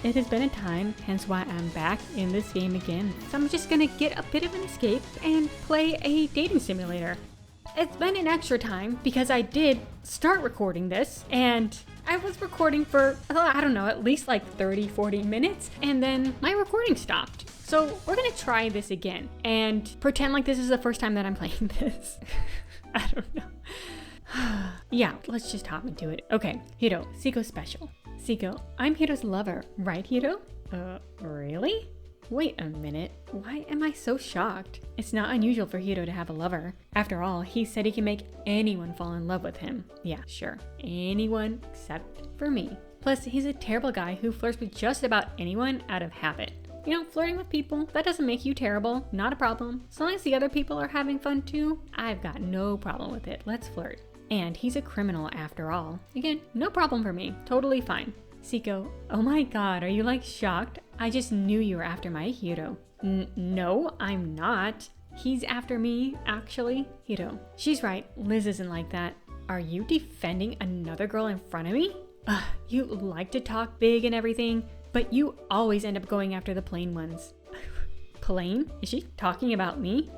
it has been a time, hence why I'm back in this game again. So I'm just gonna get a bit of an escape and play a dating simulator. It's been an extra time because I did start recording this and I was recording for, I don't know, at least like 30-40 minutes and then my recording stopped. So we're gonna try this again and pretend like this is the first time that I'm playing this. I don't know. Yeah, let's just hop into it. Okay, Hiro, Seiko's special. Seiko, I'm Hiro's lover, right Hiro? Really? Wait a minute, why am I so shocked? It's not unusual for Hiro to have a lover. After all, he said he can make anyone fall in love with him. Yeah, sure, anyone except for me. Plus, he's a terrible guy who flirts with just about anyone out of habit. You know, flirting with people, that doesn't make you terrible, not a problem. As long as the other people are having fun too, I've got no problem with it, let's flirt. And he's a criminal after all. Again, no problem for me, totally fine. Seiko, oh my god, are you like shocked? I just knew you were after my Hiro. No, I'm not. He's after me, actually. Hiro, she's right, Liz isn't like that. Are you defending another girl in front of me? You like to talk big and everything, but you always end up going after the plain ones. Plain? Is she talking about me?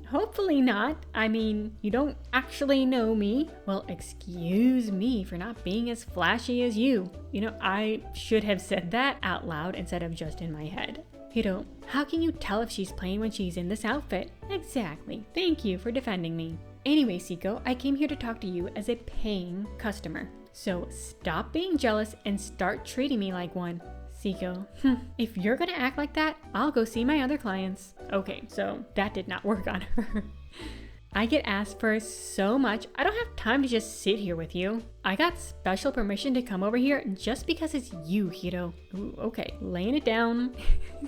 Hopefully not. I mean, you don't actually know me. Well, excuse me for not being as flashy as you. You know, I should have said that out loud instead of just in my head. Hiro, how can you tell if she's playing when she's in this outfit? Exactly. Thank you for defending me. Anyway, Seiko, I came here to talk to you as a paying customer. So stop being jealous and start treating me like one. Seiko, if you're gonna act like that, I'll go see my other clients. Okay, so that did not work on her. I get asked for so much, I don't have time to just sit here with you. I got special permission to come over here just because it's you, Hiro. Ooh, okay, laying it down.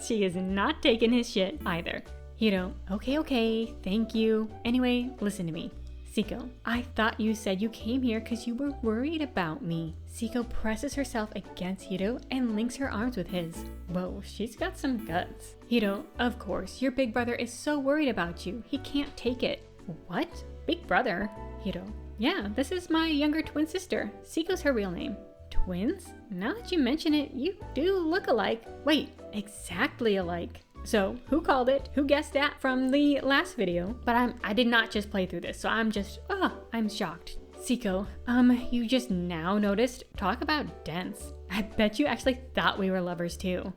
She is not taking his shit either. Hiro, okay, thank you. Anyway, listen to me. Seiko, I thought you said you came here because you were worried about me. Seiko presses herself against Hiro and links her arms with his. Whoa, she's got some guts. Hiro, of course, your big brother is so worried about you. He can't take it. What? Big brother? Hiro, yeah, this is my younger twin sister. Seiko's her real name. Twins? Now that you mention it, you do look alike. Wait, exactly alike. So, who called it? Who guessed that from the last video? But I did not just play through this, so I'm shocked. Seiko, you just now noticed? Talk about dense. I bet you actually thought we were lovers too.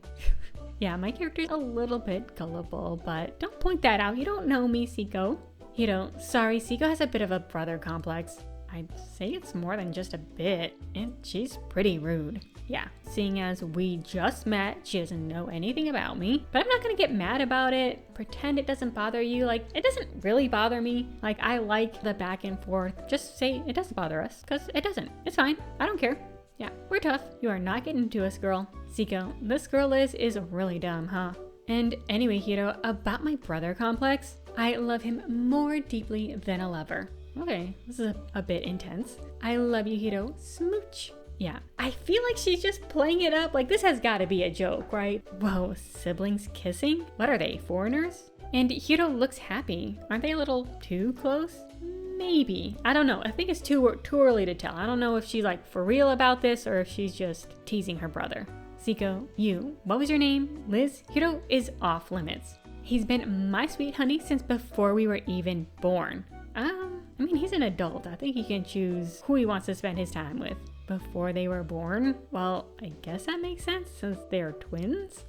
Yeah, my character's a little bit gullible, but don't point that out. You don't know me, Seiko. Hiro, sorry, Seiko has a bit of a brother complex. I'd say it's more than just a bit, and she's pretty rude. Yeah, seeing as we just met, she doesn't know anything about me, but I'm not gonna get mad about it, pretend it doesn't bother you, like, it doesn't really bother me. Like, I like the back and forth. Just say it doesn't bother us, because it doesn't. It's fine, I don't care. Yeah, we're tough. You are not getting to us, girl. Seiko, this girl Liz is really dumb, huh? And anyway, Hiro, about my brother complex, I love him more deeply than a lover. Okay, this is a bit intense. I love you, Hiro. Smooch. Yeah, I feel like she's just playing it up. Like, this has got to be a joke, right? Whoa, siblings kissing? What are they, foreigners? And Hiro looks happy. Aren't they a little too close? Maybe. I don't know. I think it's too early to tell. I don't know if she's like for real about this or if she's just teasing her brother. Seiko, what was your name? Liz? Hiro is off limits. He's been my sweet honey since before we were even born. I mean, he's an adult. I think he can choose who he wants to spend his time with. Before they were born? Well, I guess that makes sense since they're twins.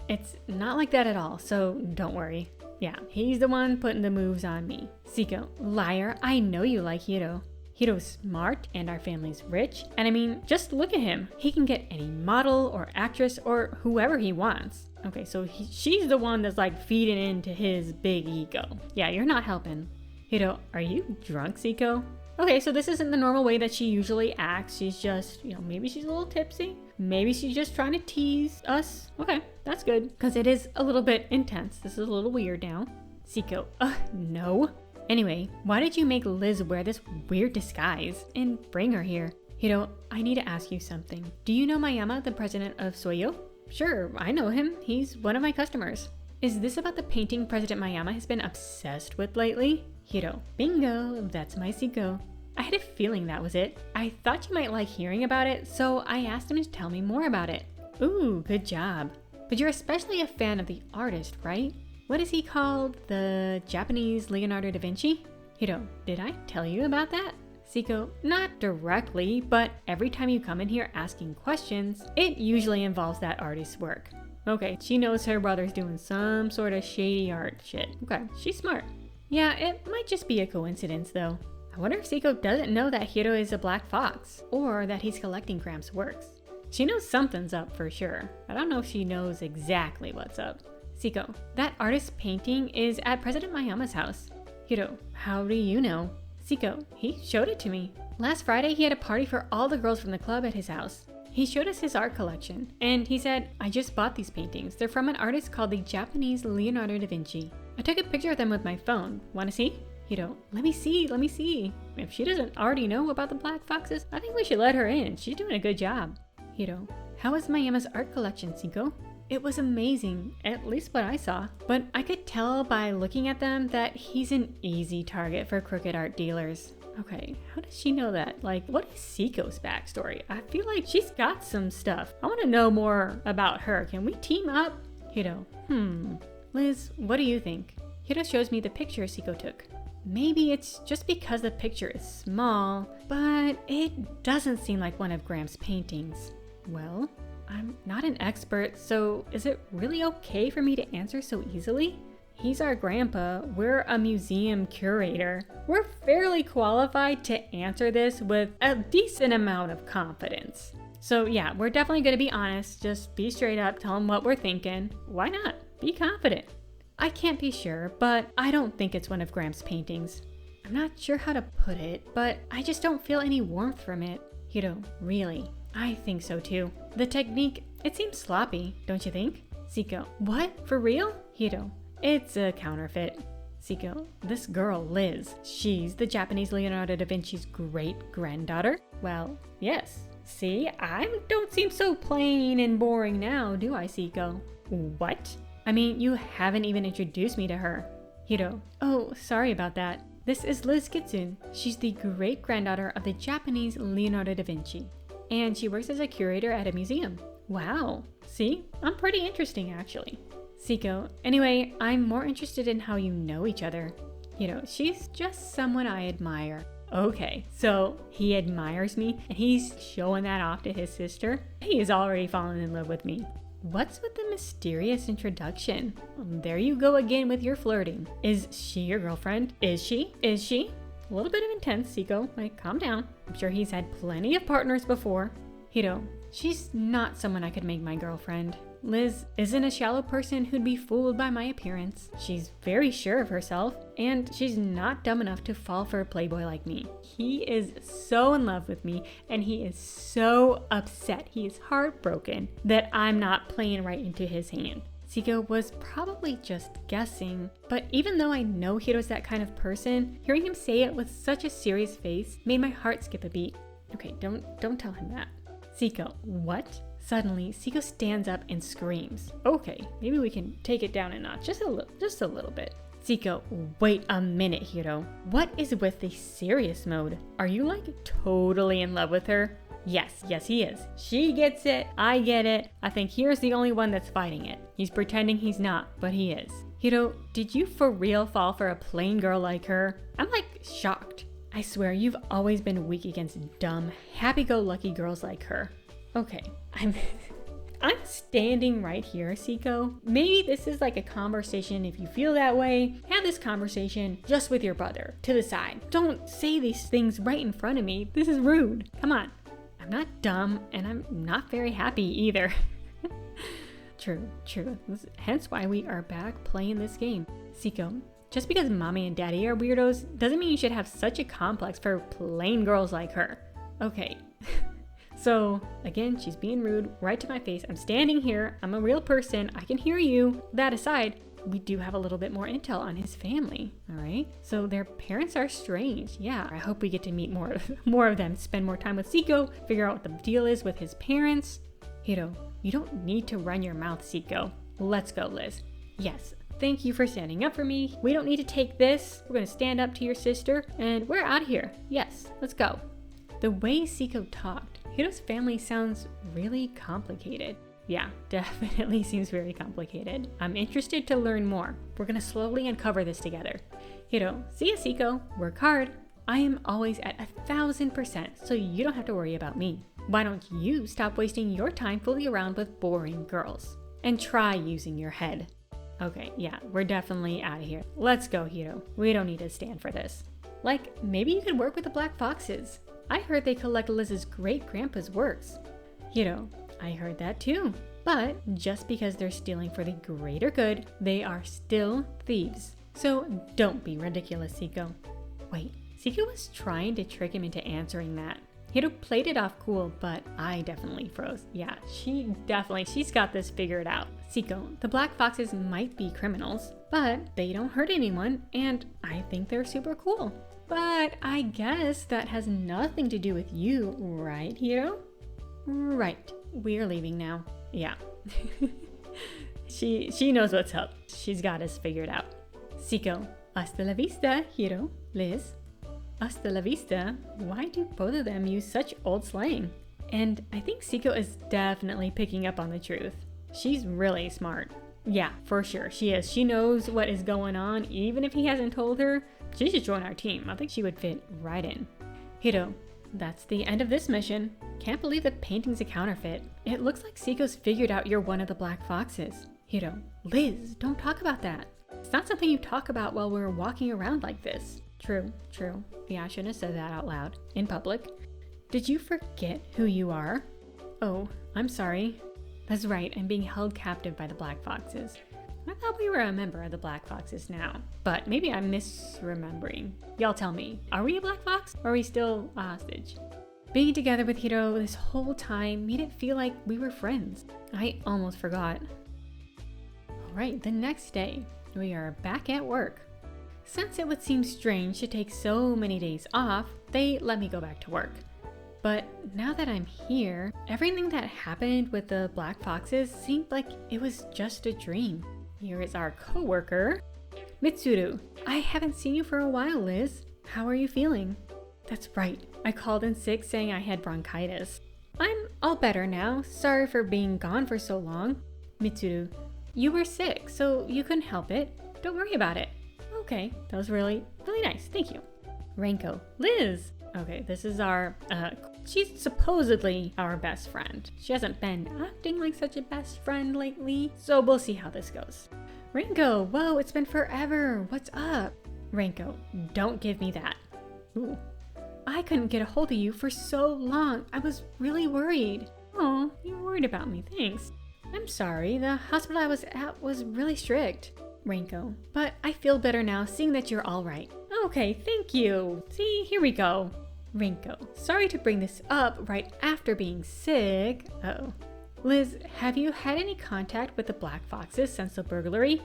It's not like that at all, so don't worry. Yeah, he's the one putting the moves on me. Seiko, liar, I know you like Hiro. Hiro's smart and our family's rich. And I mean, just look at him. He can get any model or actress or whoever he wants. Okay, so she's the one that's like feeding into his big ego. Yeah, you're not helping. Hiro, are you drunk, Seiko? Okay, so this isn't the normal way that she usually acts. She's just, maybe she's a little tipsy. Maybe she's just trying to tease us. Okay, that's good, because it is a little bit intense. This is a little weird now. Seiko, no. Anyway, why did you make Liz wear this weird disguise and bring her here? Hiro, I need to ask you something. Do you know Mayama, the president of Soyo? Sure, I know him. He's one of my customers. Is this about the painting President Mayama has been obsessed with lately? Hiro, bingo, that's my Seiko. I had a feeling that was it. I thought you might like hearing about it, so I asked him to tell me more about it. Ooh, good job. But you're especially a fan of the artist, right? What is he called? The Japanese Leonardo da Vinci? Hiro, did I tell you about that? Seiko, not directly, but every time you come in here asking questions, it usually involves that artist's work. Okay, she knows her brother's doing some sort of shady art shit. Okay, she's smart. Yeah, it might just be a coincidence though. I wonder if Seiko doesn't know that Hiro is a black fox, or that he's collecting Gramps' works. She knows something's up for sure. I don't know if she knows exactly what's up. Seiko, that artist's painting is at President Mayama's house. Hiro, how do you know? Seiko, he showed it to me. Last Friday, he had a party for all the girls from the club at his house. He showed us his art collection, and he said, I just bought these paintings. They're from an artist called the Japanese Leonardo da Vinci. I took a picture of them with my phone. Wanna see? Hiro, let me see. If she doesn't already know about the black foxes, I think we should let her in. She's doing a good job. Hiro, how was Mayama's art collection, Seiko? It was amazing, at least what I saw. But I could tell by looking at them that he's an easy target for crooked art dealers. Okay, how does she know that? Like, what is Seiko's backstory? I feel like she's got some stuff. I want to know more about her. Can we team up? Hiro, Liz, what do you think? Hiro shows me the picture Seiko took. Maybe it's just because the picture is small, but it doesn't seem like one of Gramps' paintings. Well, I'm not an expert, so is it really okay for me to answer so easily? He's our grandpa, we're a museum curator. We're fairly qualified to answer this with a decent amount of confidence. So yeah, we're definitely gonna be honest, just be straight up, tell him what we're thinking. Why not? Be confident. I can't be sure, but I don't think it's one of Gramps' paintings. I'm not sure how to put it, but I just don't feel any warmth from it. Hiro, really? I think so too. The technique, it seems sloppy, don't you think? Seiko, what? For real? Hiro, it's a counterfeit. Seiko, this girl, Liz, she's the Japanese Leonardo da Vinci's great-granddaughter? Well, yes. See, I don't seem so plain and boring now, do I, Seiko? What? I mean, you haven't even introduced me to her. Hiro, oh, sorry about that. This is Liz Kitsune. She's the great-granddaughter of the Japanese Leonardo da Vinci. And she works as a curator at a museum. Wow. See? I'm pretty interesting, actually. Seiko, anyway, I'm more interested in how you know each other. She's just someone I admire. Okay, so he admires me and he's showing that off to his sister? He is already fallen in love with me. What's with the mysterious introduction? There you go again with your flirting. Is she your girlfriend? Is she? A little bit of intense, Seiko. Like, calm down. I'm sure he's had plenty of partners before. Hiro, she's not someone I could make my girlfriend. Liz isn't a shallow person who'd be fooled by my appearance. She's very sure of herself, and she's not dumb enough to fall for a playboy like me. He is so in love with me, and he is so upset. He is heartbroken that I'm not playing right into his hand. Seiko was probably just guessing, but even though I know Hiro's that kind of person, hearing him say it with such a serious face made my heart skip a beat. Okay, don't tell him that. Seiko, what? Suddenly, Seiko stands up and screams. Okay, maybe we can take it down a notch, just a little bit. Seiko, wait a minute, Hiro. What is with the serious mode? Are you like totally in love with her? Yes, he is. She gets it, I get it. I think Hiro's the only one that's fighting it. He's pretending he's not, but he is. Hiro, did you for real fall for a plain girl like her? I'm like shocked. I swear you've always been weak against dumb, happy-go-lucky girls like her. Okay, I'm standing right here, Seiko. Maybe this is like a conversation. If you feel that way, have this conversation just with your brother, to the side. Don't say these things right in front of me. This is rude. Come on. I'm not dumb, and I'm not very happy either. True. Hence why we are back playing this game. Seiko, just because mommy and daddy are weirdos doesn't mean you should have such a complex for plain girls like her. Okay. So, again, she's being rude right to my face. I'm standing here. I'm a real person. I can hear you. That aside, we do have a little bit more intel on his family, all right? So their parents are strange. Yeah, I hope we get to meet more of them, spend more time with Seiko, figure out what the deal is with his parents. Hiro, you don't need to run your mouth, Seiko. Let's go, Liz. Yes, thank you for standing up for me. We don't need to take this. We're gonna stand up to your sister, and we're out of here. Yes, let's go. The way Seiko talked, Hiro's family sounds really complicated. Yeah, definitely seems very complicated. I'm interested to learn more. We're gonna slowly uncover this together. Hiro, see ya, Seiko. Work hard. I am always at 1000%, so you don't have to worry about me. Why don't you stop wasting your time fooling around with boring girls? And try using your head. Okay, yeah, we're definitely out of here. Let's go, Hiro. We don't need to stand for this. Like, maybe you could work with the Black Foxes. I heard they collect Liz's great-grandpa's works. Hiro, I heard that too. But just because they're stealing for the greater good, they are still thieves. So don't be ridiculous, Seiko. Wait, Seiko was trying to trick him into answering that. Hiro played it off cool, but I definitely froze. Yeah, she's got this figured out. Seiko, the Black Foxes might be criminals, but they don't hurt anyone, and I think they're super cool. But I guess that has nothing to do with you, right, Hiro? Right, we're leaving now. Yeah. She knows what's up. She's got us figured out. Seiko, hasta la vista, Hiro. Liz, hasta la vista. Why do both of them use such old slang? And I think Seiko is definitely picking up on the truth. She's really smart. Yeah, for sure, she is. She knows what is going on, even if he hasn't told her. She should join our team. I think she would fit right in. Hiro, that's the end of this mission. Can't believe the painting's a counterfeit. It looks like Seiko's figured out you're one of the Black Foxes. Hiro, Liz, don't talk about that. It's not something you talk about while we're walking around like this. True. Yeah, I shouldn't have said that out loud in public. Did you forget who you are? Oh, I'm sorry. That's right, I'm being held captive by the Black Foxes. I thought we were a member of the Black Foxes now, but maybe I'm misremembering. Y'all tell me, are we a Black Fox or are we still a hostage? Being together with Hiro this whole time made it feel like we were friends. I almost forgot. Alright, the next day, we are back at work. Since it would seem strange to take so many days off, they let me go back to work. But now that I'm here, everything that happened with the Black Foxes seemed like it was just a dream. Here is our coworker, Mitsuru. I haven't seen you for a while, Liz. How are you feeling? That's right. I called in sick saying I had bronchitis. I'm all better now. Sorry for being gone for so long. Mitsuru, you were sick, so you couldn't help it. Don't worry about it. Okay, that was really nice. Thank you. Renko, Liz. Okay, this is our, she's supposedly our best friend. She hasn't been acting like such a best friend lately, so we'll see how this goes. Renko, whoa, it's been forever. What's up? Renko, don't give me that. Ooh. I couldn't get a hold of you for so long. I was really worried. Oh, you're worried about me, thanks. I'm sorry, the hospital I was at was really strict. Renko, but I feel better now seeing that you're all right. Okay, thank you. See, here we go. Renko, sorry to bring this up right after being sick. Uh-oh. Liz, have you had any contact with the Black Foxes since the burglary?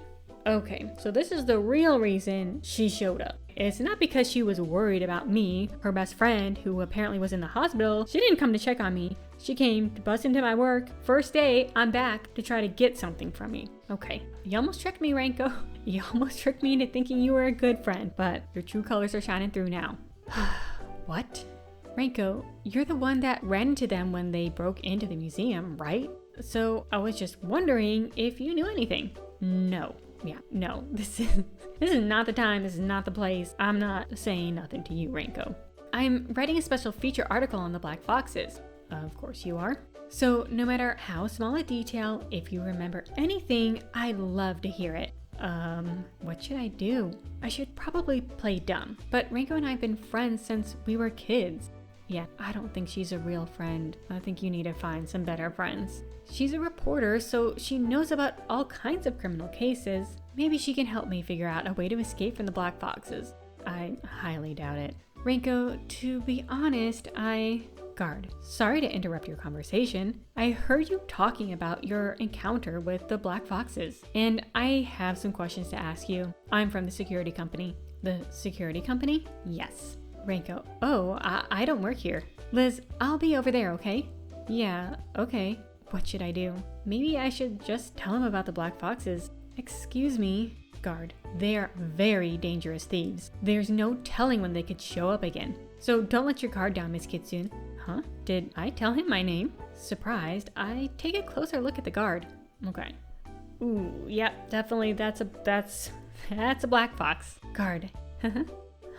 Okay, so this is the real reason she showed up. It's not because she was worried about me, her best friend, who apparently was in the hospital. She didn't come to check on me. She came to bust into my work. First day, I'm back to try to get something from me. Okay, you almost tricked me, Renko. You almost tricked me into thinking you were a good friend, but your true colors are shining through now. What? Renko, you're the one that ran into them when they broke into the museum, right? So I was just wondering if you knew anything. No. Yeah, no, this is not the time, this is not the place. I'm not saying nothing to you, Renko. I'm writing a special feature article on the Black Foxes. Of course you are. So no matter how small a detail, if you remember anything, I'd love to hear it. What should I do? I should probably play dumb, but Renko and I have been friends since we were kids. Yeah, I don't think she's a real friend. I think you need to find some better friends. She's a reporter, so she knows about all kinds of criminal cases. Maybe she can help me figure out a way to escape from the Black Foxes. I highly doubt it. Renko, to be honest, Guard, sorry to interrupt your conversation. I heard you talking about your encounter with the Black Foxes, and I have some questions to ask you. I'm from the security company. The security company? Yes. Renko, oh, I don't work here. Liz, I'll be over there, okay? Yeah, okay. What should I do? Maybe I should just tell him about the Black Foxes. Excuse me. Guard, they're very dangerous thieves. There's no telling when they could show up again. So don't let your guard down, Miss Kitsune. Huh? Did I tell him my name? Surprised, I take a closer look at the guard. Okay. Ooh, yep, definitely that's a black fox. Guard.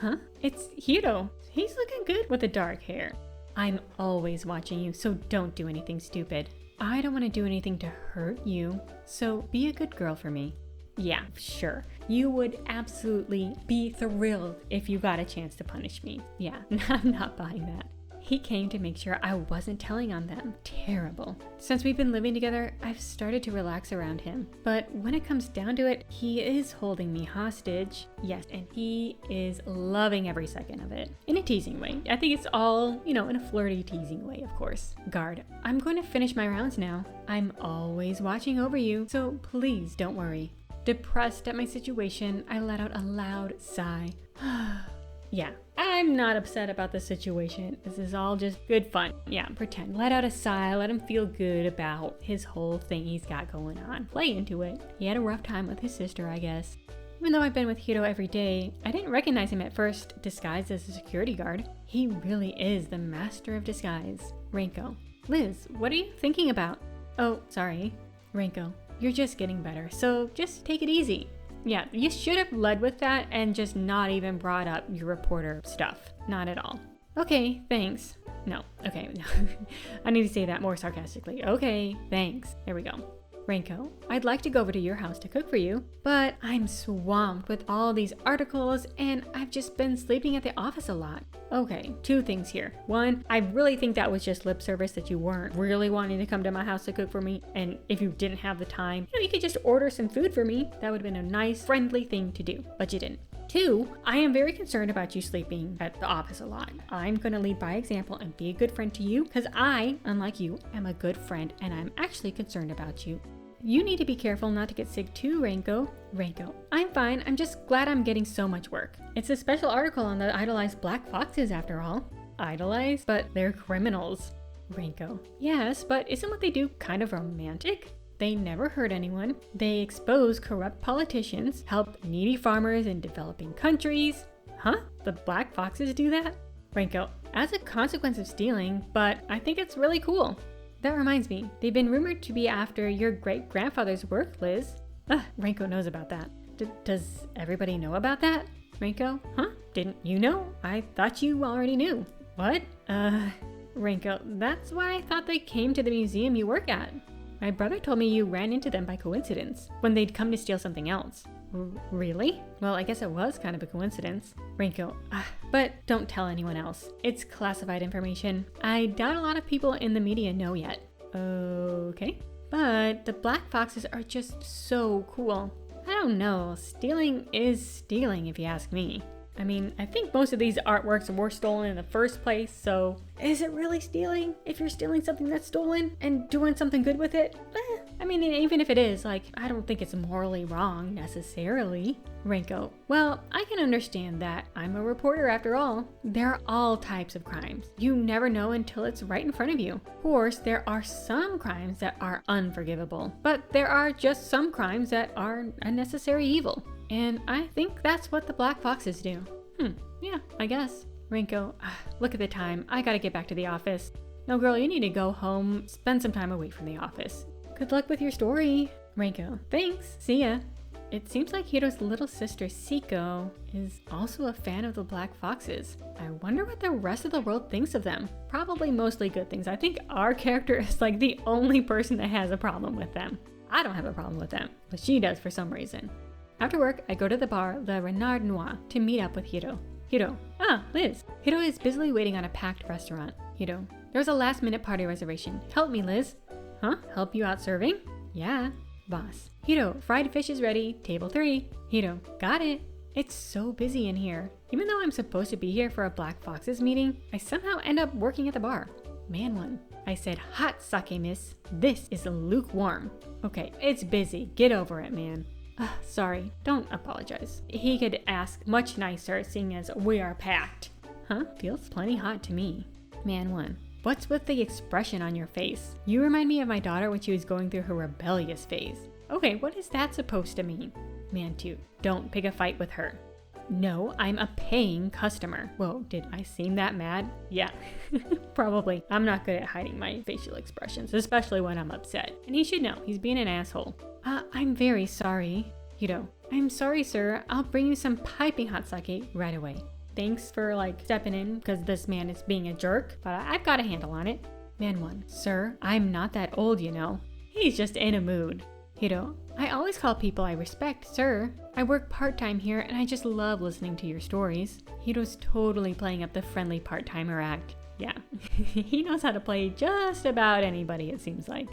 Huh? It's Hiro. He's looking good with the dark hair. I'm always watching you, so don't do anything stupid. I don't want to do anything to hurt you, so be a good girl for me. Yeah, sure. You would absolutely be thrilled if you got a chance to punish me. Yeah, I'm not buying that. He came to make sure I wasn't telling on them. Terrible. Since we've been living together, I've started to relax around him. But when it comes down to it, he is holding me hostage. Yes, and he is loving every second of it. In a teasing way. I think it's all, in a flirty, teasing way, of course. Guard, I'm going to finish my rounds now. I'm always watching over you, so please don't worry. Depressed at my situation, I let out a loud sigh. Yeah, I'm not upset about the situation. This is all just good fun. Yeah, pretend. Let out a sigh, let him feel good about his whole thing he's got going on. Play into it. He had a rough time with his sister, I guess. Even though I've been with Hiro every day, I didn't recognize him at first, disguised as a security guard. He really is the master of disguise. Renko. Liz, what are you thinking about? Oh, sorry. Renko, you're just getting better, so just take it easy. Yeah, you should have led with that and just not even brought up your reporter stuff. Not at all. Okay, thanks. No, okay. I need to say that more sarcastically. Okay, thanks. There we go. Renko, I'd like to go over to your house to cook for you, but I'm swamped with all these articles and I've just been sleeping at the office a lot. Okay, two things here. One, I really think that was just lip service, that you weren't really wanting to come to my house to cook for me, and if you didn't have the time, you could just order some food for me. That would have been a nice, friendly thing to do, but you didn't. Two, I am very concerned about you sleeping at the office a lot. I'm going to lead by example and be a good friend to you because I, unlike you, am a good friend and I'm actually concerned about you. You need to be careful not to get sick too, Renko. Renko, I'm fine. I'm just glad I'm getting so much work. It's a special article on the idolized black foxes after all. Idolized? But they're criminals. Renko, yes, but isn't what they do kind of romantic? They never hurt anyone. They expose corrupt politicians, help needy farmers in developing countries. Huh? The black foxes do that? Renko, as a consequence of stealing, but I think it's really cool. That reminds me, they've been rumored to be after your great-grandfather's work, Liz. Renko knows about that. Does everybody know about that? Renko, huh? Didn't you know? I thought you already knew. What? Renko, that's why I thought they came to the museum you work at. My brother told me you ran into them by coincidence, when they'd come to steal something else. Really? Well, I guess it was kind of a coincidence. Renko, but don't tell anyone else. It's classified information. I doubt a lot of people in the media know yet. Okay. But the black foxes are just so cool. I don't know, stealing is stealing if you ask me. I mean, I think most of these artworks were stolen in the first place, so is it really stealing if you're stealing something that's stolen and doing something good with it? I mean, even if it is, I don't think it's morally wrong necessarily. Renko, well, I can understand that. I'm a reporter after all. There are all types of crimes. You never know until it's right in front of you. Of course, there are some crimes that are unforgivable, but there are just some crimes that are a necessary evil. And I think that's what the black foxes do. Yeah, I guess. Renko, look at the time. I gotta get back to the office. No, girl, you need to go home, spend some time away from the office. Good luck with your story. Renko, thanks. See ya. It seems like Hiro's little sister, Seiko, is also a fan of the black foxes. I wonder what the rest of the world thinks of them. Probably mostly good things. I think our character is the only person that has a problem with them. I don't have a problem with them, but she does for some reason. After work, I go to the bar, Le Renard Noir, to meet up with Hiro. Hiro. Liz. Hiro is busily waiting on a packed restaurant. Hiro. There's a last-minute party reservation. Help me, Liz. Huh? Help you out serving? Yeah. Boss. Hiro, fried fish is ready. Table 3. Hiro. Got it. It's so busy in here. Even though I'm supposed to be here for a Black Foxes meeting, I somehow end up working at the bar. Man one. I said hot sake, miss. This is lukewarm. Okay, it's busy. Get over it, man. Sorry, don't apologize. He could ask much nicer, seeing as we are packed. Huh? Feels plenty hot to me. Man one. What's with the expression on your face? You remind me of my daughter when she was going through her rebellious phase. Okay, what is that supposed to mean? Man two. Don't pick a fight with her. No, I'm a paying customer. Whoa, did I seem that mad? Yeah, probably. I'm not good at hiding my facial expressions, especially when I'm upset. And he should know, he's being an asshole. I'm very sorry. Hiro, I'm sorry, sir. I'll bring you some piping hot sake right away. Thanks for stepping in because this man is being a jerk, but I've got a handle on it. Man 1, sir, I'm not that old, you know. He's just in a mood. Hiro, I always call people I respect, sir. I work part-time here and I just love listening to your stories. Hiro's totally playing up the friendly part-timer act. Yeah, he knows how to play just about anybody, it seems like.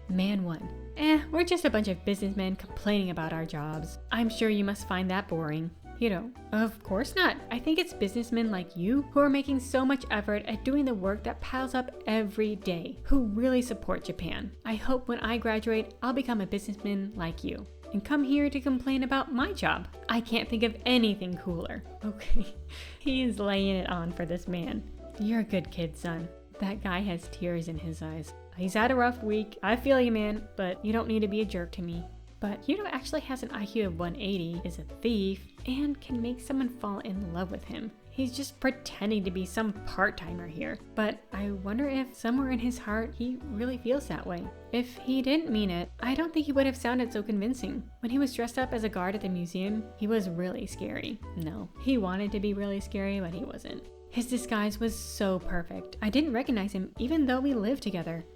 Man 1, we're just a bunch of businessmen complaining about our jobs. I'm sure you must find that boring. Hiro, of course not. I think it's businessmen like you who are making so much effort at doing the work that piles up every day, who really support Japan. I hope when I graduate, I'll become a businessman like you and come here to complain about my job. I can't think of anything cooler. Okay, he's laying it on for this man. You're a good kid, son. That guy has tears in his eyes. He's had a rough week. I feel you, man, but you don't need to be a jerk to me. But Hiro actually has an IQ of 180, is a thief, and can make someone fall in love with him. He's just pretending to be some part-timer here. But I wonder if somewhere in his heart he really feels that way. If he didn't mean it, I don't think he would have sounded so convincing. When he was dressed up as a guard at the museum, he was really scary. No, he wanted to be really scary, but he wasn't. His disguise was so perfect. I didn't recognize him even though we lived together.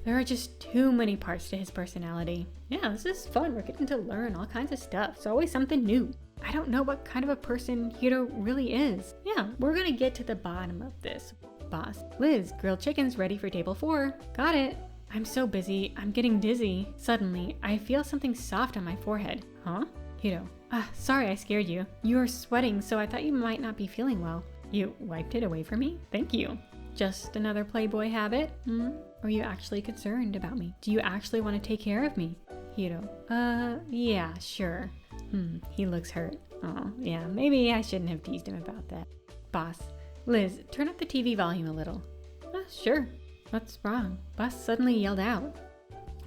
There are just too many parts to his personality. Yeah, this is fun. We're getting to learn all kinds of stuff. It's always something new. I don't know what kind of a person Hiro really is. Yeah, we're gonna get to the bottom of this. Boss, Liz, grilled chicken's ready for table 4. Got it. I'm so busy. I'm getting dizzy. Suddenly, I feel something soft on my forehead. Huh? Hiro, sorry I scared you. You are sweating, so I thought you might not be feeling well. You wiped it away from me? Thank you. Just another Playboy habit? Are you actually concerned about me? Do you actually want to take care of me? Hiro, yeah, sure. He looks hurt. Oh, yeah, maybe I shouldn't have teased him about that. Boss, Liz, turn up the TV volume a little. Sure. What's wrong? Boss suddenly yelled out.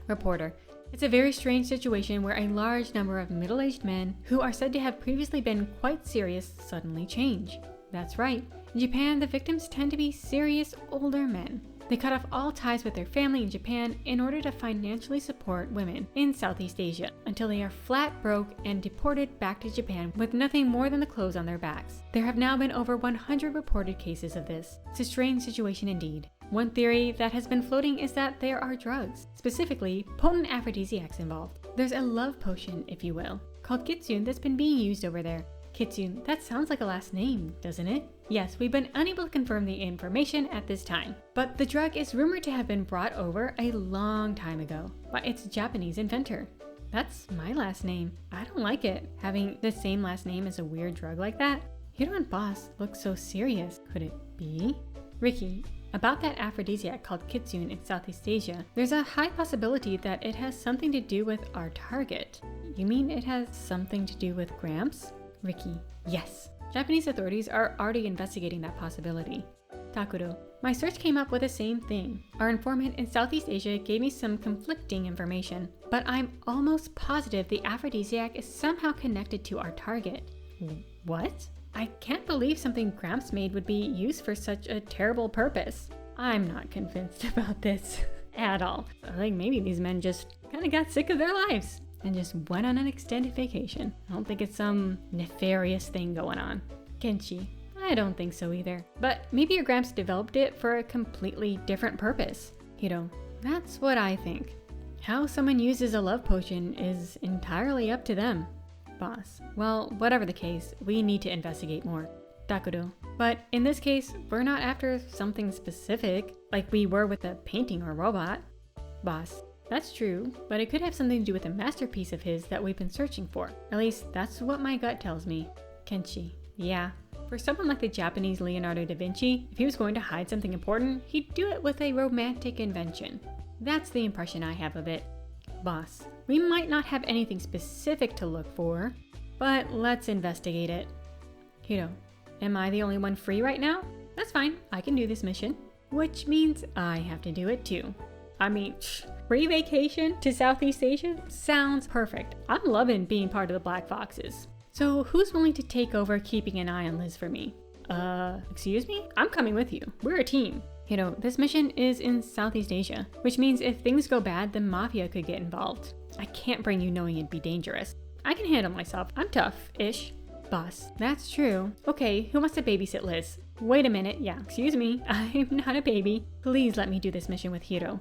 Reporter, it's a very strange situation where a large number of middle-aged men who are said to have previously been quite serious suddenly change. That's right. In Japan, the victims tend to be serious older men. They cut off all ties with their family in Japan in order to financially support women in Southeast Asia until they are flat broke and deported back to Japan with nothing more than the clothes on their backs. There have now been over 100 reported cases of this. It's a strange situation indeed. One theory that has been floating is that there are drugs, specifically potent aphrodisiacs involved. There's a love potion, if you will, called kitsune that's been being used over there. Kitsune, that sounds like a last name, doesn't it? Yes, we've been unable to confirm the information at this time, but the drug is rumored to have been brought over a long time ago by its Japanese inventor. That's my last name. I don't like it, having the same last name as a weird drug like that. Hiro and Boss look so serious. Could it be? Ricky, about that aphrodisiac called kitsune in Southeast Asia, there's a high possibility that it has something to do with our target. You mean it has something to do with Gramps? Ricky, yes. Japanese authorities are already investigating that possibility. Takuro, my search came up with the same thing. Our informant in Southeast Asia gave me some conflicting information, but I'm almost positive the aphrodisiac is somehow connected to our target. What? I can't believe something Gramps made would be used for such a terrible purpose. I'm not convinced about this at all. I think maybe these men just kind of got sick of their lives and just went on an extended vacation. I don't think it's some nefarious thing going on. Kenshi, I don't think so either. But maybe your Gramps developed it for a completely different purpose. Hiro, that's what I think. How someone uses a love potion is entirely up to them. Boss, well, whatever the case, we need to investigate more. Takuro, but in this case, we're not after something specific, like we were with a painting or robot. Boss, that's true, but it could have something to do with a masterpiece of his that we've been searching for. At least that's what my gut tells me. Kenshi, yeah. For someone like the Japanese Leonardo da Vinci, if he was going to hide something important, he'd do it with a romantic invention. That's the impression I have of it. Boss, we might not have anything specific to look for, but let's investigate it. Hiro, am I the only one free right now? That's fine, I can do this mission. Which means I have to do it too. I mean, free vacation to Southeast Asia sounds perfect. I'm loving being part of the Black Foxes. So who's willing to take over keeping an eye on Liz for me? Excuse me? I'm coming with you. We're a team. This mission is in Southeast Asia, which means if things go bad, the Mafia could get involved. I can't bring you knowing it'd be dangerous. I can handle myself. I'm tough-ish. Boss, that's true. Okay, who wants to babysit Liz? Wait a minute. Yeah, excuse me. I'm not a baby. Please let me do this mission with Hiro.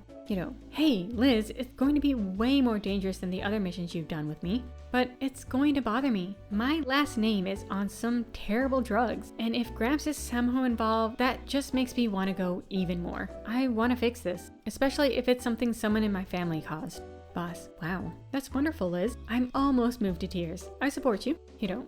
Hey, Liz, it's going to be way more dangerous than the other missions you've done with me. But it's going to bother me. My last name is on some terrible drugs, and if Gramps is somehow involved, that just makes me want to go even more. I want to fix this, especially if it's something someone in my family caused. Boss, wow, that's wonderful, Liz. I'm almost moved to tears. I support you.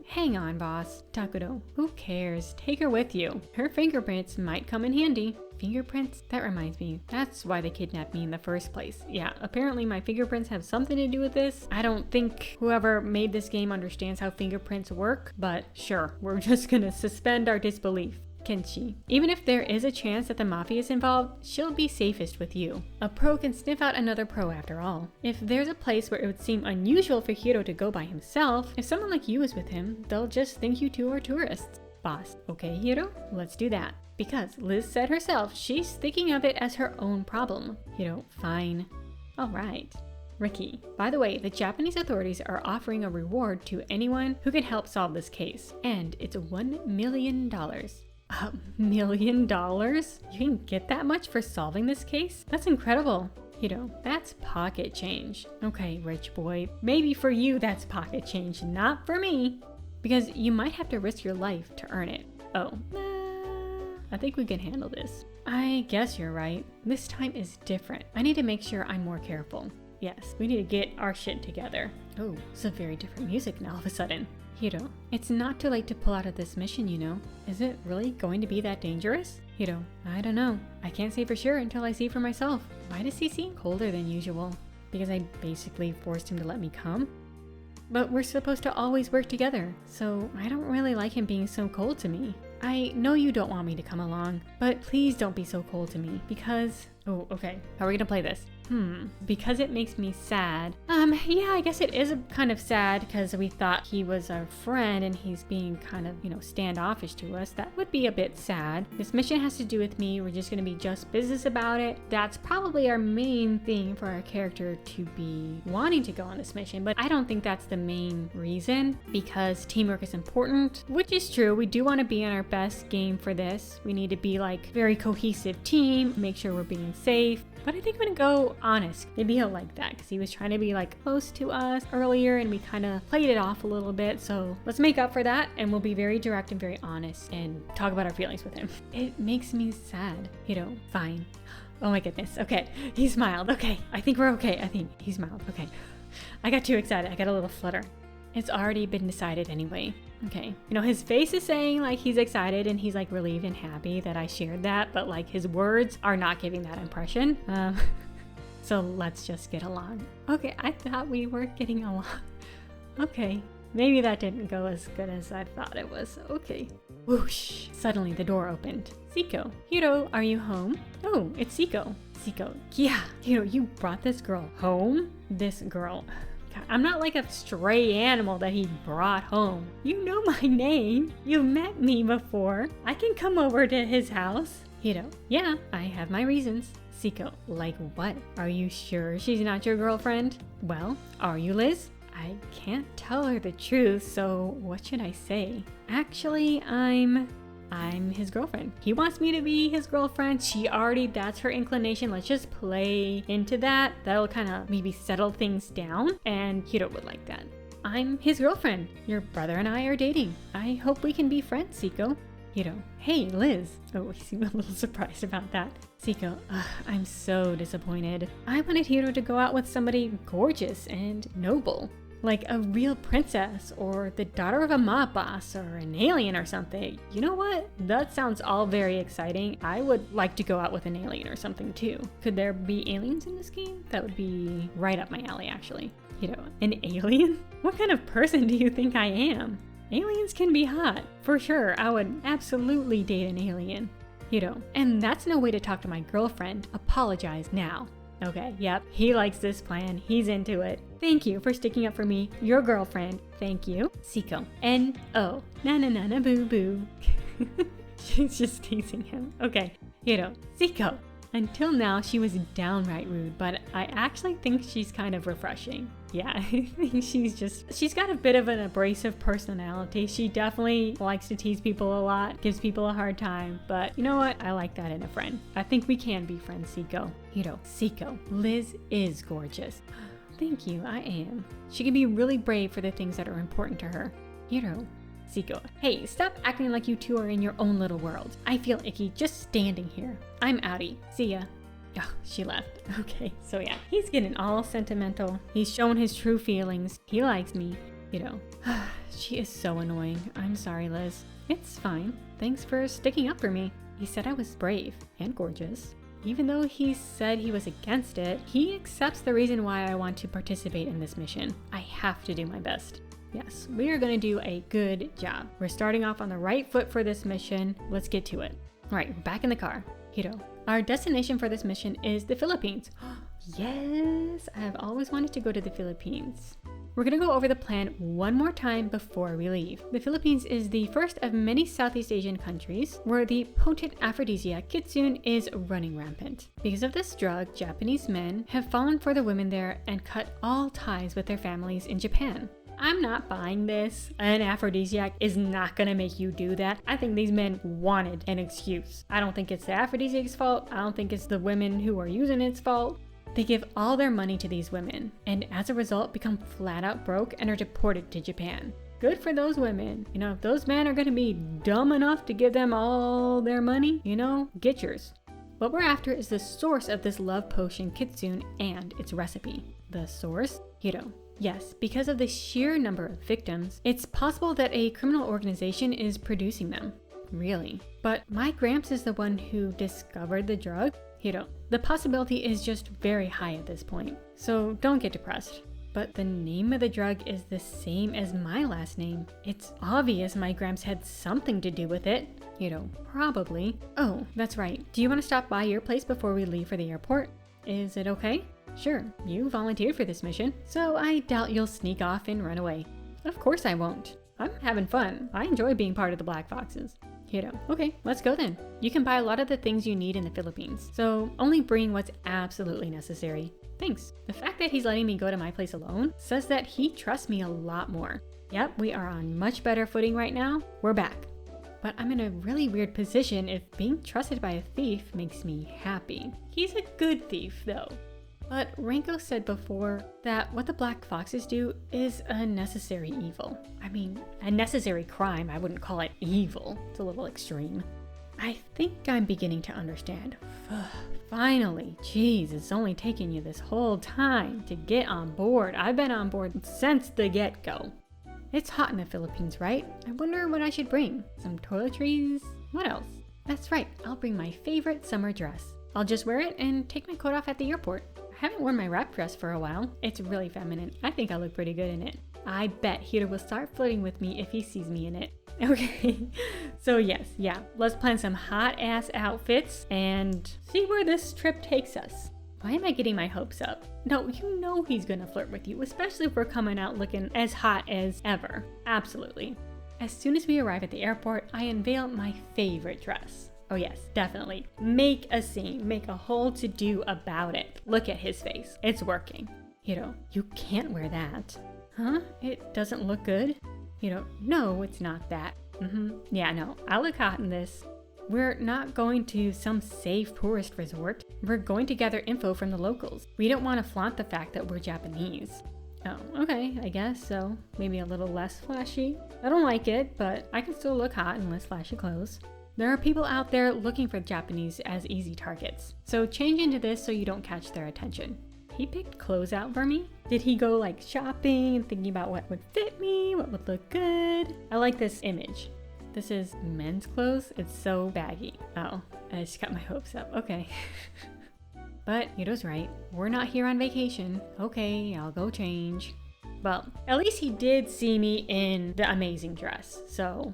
Hang on, boss. Takudo, who cares? Take her with you. Her fingerprints might come in handy. Fingerprints? That reminds me, that's why they kidnapped me in the first place. Yeah, apparently my fingerprints have something to do with this. I don't think whoever made this game understands how fingerprints work, but sure, we're just gonna suspend our disbelief. Kenshi. Even if there is a chance that the Mafia is involved, she'll be safest with you. A pro can sniff out another pro after all. If there's a place where it would seem unusual for Hiro to go by himself, if someone like you is with him, they'll just think you two are tourists. Boss, okay Hiro, let's do that. Because Liz said herself, she's thinking of it as her own problem. Fine. Alright. Ricky. By the way, the Japanese authorities are offering a reward to anyone who can help solve this case. And it's $1 million. $1 million? You can get that much for solving this case? That's incredible. That's pocket change. Okay, rich boy. Maybe for you that's pocket change, not for me. Because you might have to risk your life to earn it. Oh, I think we can handle this. I guess you're right. This time is different. I need to make sure I'm more careful. Yes, we need to get our shit together. Oh, it's a very different music now all of a sudden. Hiro, it's not too late to pull out of this mission, Is it really going to be that dangerous? Hiro, I don't know. I can't say for sure until I see for myself. Why does he seem colder than usual? Because I basically forced him to let me come? But we're supposed to always work together, so I don't really like him being so cold to me. I know you don't want me to come along, but please don't be so cold to me because... Oh, okay. How are we gonna play this? Because it makes me sad. Yeah, I guess it is kind of sad because we thought he was our friend and he's being kind of, standoffish to us. That would be a bit sad. This mission has to do with me. We're just gonna be just business about it. That's probably our main thing for our character to be wanting to go on this mission, but I don't think that's the main reason because teamwork is important, which is true. We do want to be on our best game for this. We need to be like very cohesive team, make sure we're being safe. But I think I'm gonna go honest. Maybe he'll like that because he was trying to be like close to us earlier and we kind of played it off a little bit. So let's make up for that and we'll be very direct and very honest and talk about our feelings with him. It makes me sad. Fine. Oh my goodness. Okay. He smiled. Okay. I think we're okay. I think he smiled. Okay. I got too excited. I got a little flutter. It's already been decided anyway. Okay. His face is saying like he's excited and he's like relieved and happy that I shared that, but like his words are not giving that impression. So let's just get along. Okay, I thought we were getting along. Okay. Maybe that didn't go as good as I thought it was. Okay. Whoosh. Suddenly the door opened. Seiko. Hiro, are you home? Oh, it's Seiko. Seiko. Yeah. Hiro, you brought this girl home? This girl... I'm not like a stray animal that he brought home. You know my name. You've met me before. I can come over to his house. Hiro, yeah, I have my reasons. Seiko, like what? Are you sure she's not your girlfriend? Well, are you, Liz? I can't tell her the truth, so what should I say? Actually, I'm his girlfriend. He wants me to be his girlfriend. That's her inclination. Let's just play into that. That'll kind of maybe settle things down. And Hiro would like that. I'm his girlfriend. Your brother and I are dating. I hope we can be friends, Seiko. Hiro, hey, Liz. Oh, he seemed a little surprised about that. Seiko, I'm so disappointed. I wanted Hiro to go out with somebody gorgeous and noble. Like a real princess or the daughter of a mob boss or an alien or something. You know what? That sounds all very exciting. I would like to go out with an alien or something too. Could there be aliens in this game? That would be right up my alley actually. An alien? What kind of person do you think I am? Aliens can be hot. For sure, I would absolutely date an alien. And that's no way to talk to my girlfriend. Apologize now. Okay, yep, he likes this plan. He's into it. Thank you for sticking up for me, your girlfriend. Thank you. Seiko. N-O. Na-na-na-na boo-boo. She's just teasing him. Okay, Hiro. Seiko. Until now, she was downright rude, but I actually think she's kind of refreshing. Yeah, I think she's got a bit of an abrasive personality. She definitely likes to tease people a lot, gives people a hard time, but you know what? I like that in a friend. I think we can be friends, Seiko. Hiro. Seiko. Liz is gorgeous. Thank you, I am. She can be really brave for the things that are important to her. Hiro. Seiko. Hey, stop acting like you two are in your own little world. I feel icky just standing here. I'm outie. See ya. Oh, she left. Okay, so yeah, he's getting all sentimental. He's showing his true feelings. He likes me. She is so annoying. I'm sorry, Liz. It's fine. Thanks for sticking up for me. He said I was brave and gorgeous. Even though he said he was against it, he accepts the reason why I want to participate in this mission. I have to do my best. Yes, we are going to do a good job. We're starting off on the right foot for this mission. Let's get to it. All right, we're back in the car. Hiro, our destination for this mission is the Philippines. Yes, I have always wanted to go to the Philippines. We're going to go over the plan one more time before we leave. The Philippines is the first of many Southeast Asian countries where the potent aphrodisiac kitsune is running rampant. Because of this drug, Japanese men have fallen for the women there and cut all ties with their families in Japan. I'm not buying this. An aphrodisiac is not gonna make you do that. I think these men wanted an excuse. I don't think it's the aphrodisiac's fault. I don't think it's the women who are using its fault. They give all their money to these women, and as a result become flat out broke and are deported to Japan. Good for those women. If those men are gonna be dumb enough to give them all their money, get yours. What we're after is the source of this love potion kitsune and its recipe. The source? Hiro. Yes, because of the sheer number of victims, it's possible that a criminal organization is producing them. Really? But my Gramps is the one who discovered the drug? Hiro. The possibility is just very high at this point, so don't get depressed. But the name of the drug is the same as my last name. It's obvious my Gramps had something to do with it. Hiro. Probably. Oh, that's right. Do you want to stop by your place before we leave for the airport? Is it okay? Sure, you volunteered for this mission, so I doubt you'll sneak off and run away. Of course I won't. I'm having fun. I enjoy being part of the Black Foxes. Hiro. Okay, let's go then. You can buy a lot of the things you need in the Philippines, so only bring what's absolutely necessary. Thanks. The fact that he's letting me go to my place alone says that he trusts me a lot more. Yep, we are on much better footing right now. We're back. But I'm in a really weird position if being trusted by a thief makes me happy. He's a good thief, though. But Renko said before that what the Black Foxes do is a necessary evil. I mean, a necessary crime. I wouldn't call it evil. It's a little extreme. I think I'm beginning to understand. Finally. Jeez, it's only taken you this whole time to get on board. I've been on board since the get-go. It's hot in the Philippines, right? I wonder what I should bring. Some toiletries? What else? That's right, I'll bring my favorite summer dress. I'll just wear it and take my coat off at the airport. I haven't worn my wrap dress for a while. It's really feminine. I think I look pretty good in it. I bet Hiro will start flirting with me if he sees me in it. Okay, so yeah, let's plan some hot ass outfits and see where this trip takes us. Why am I getting my hopes up? No, you know he's gonna flirt with you, especially if we're coming out looking as hot as ever. Absolutely. As soon as we arrive at the airport, I unveil my favorite dress. Oh yes, definitely. Make a scene, make a whole to-do about it. Look at his face, it's working. Hiro, you can't wear that. Huh? It doesn't look good? Hiro, no, it's not that. Yeah, no, I look hot in this. We're not going to some safe tourist resort. We're going to gather info from the locals. We don't want to flaunt the fact that we're Japanese. Oh, okay, I guess so. Maybe a little less flashy. I don't like it, but I can still look hot in less flashy clothes. There are people out there looking for Japanese as easy targets, so change into this so you don't catch their attention. He picked clothes out for me? Did he go like shopping and thinking about what would fit me, what would look good? I like this image. This is men's clothes. It's so baggy. Oh, I just got my hopes up. Okay. But Hiro's right. We're not here on vacation. Okay, I'll go change. Well, at least he did see me in the amazing dress, so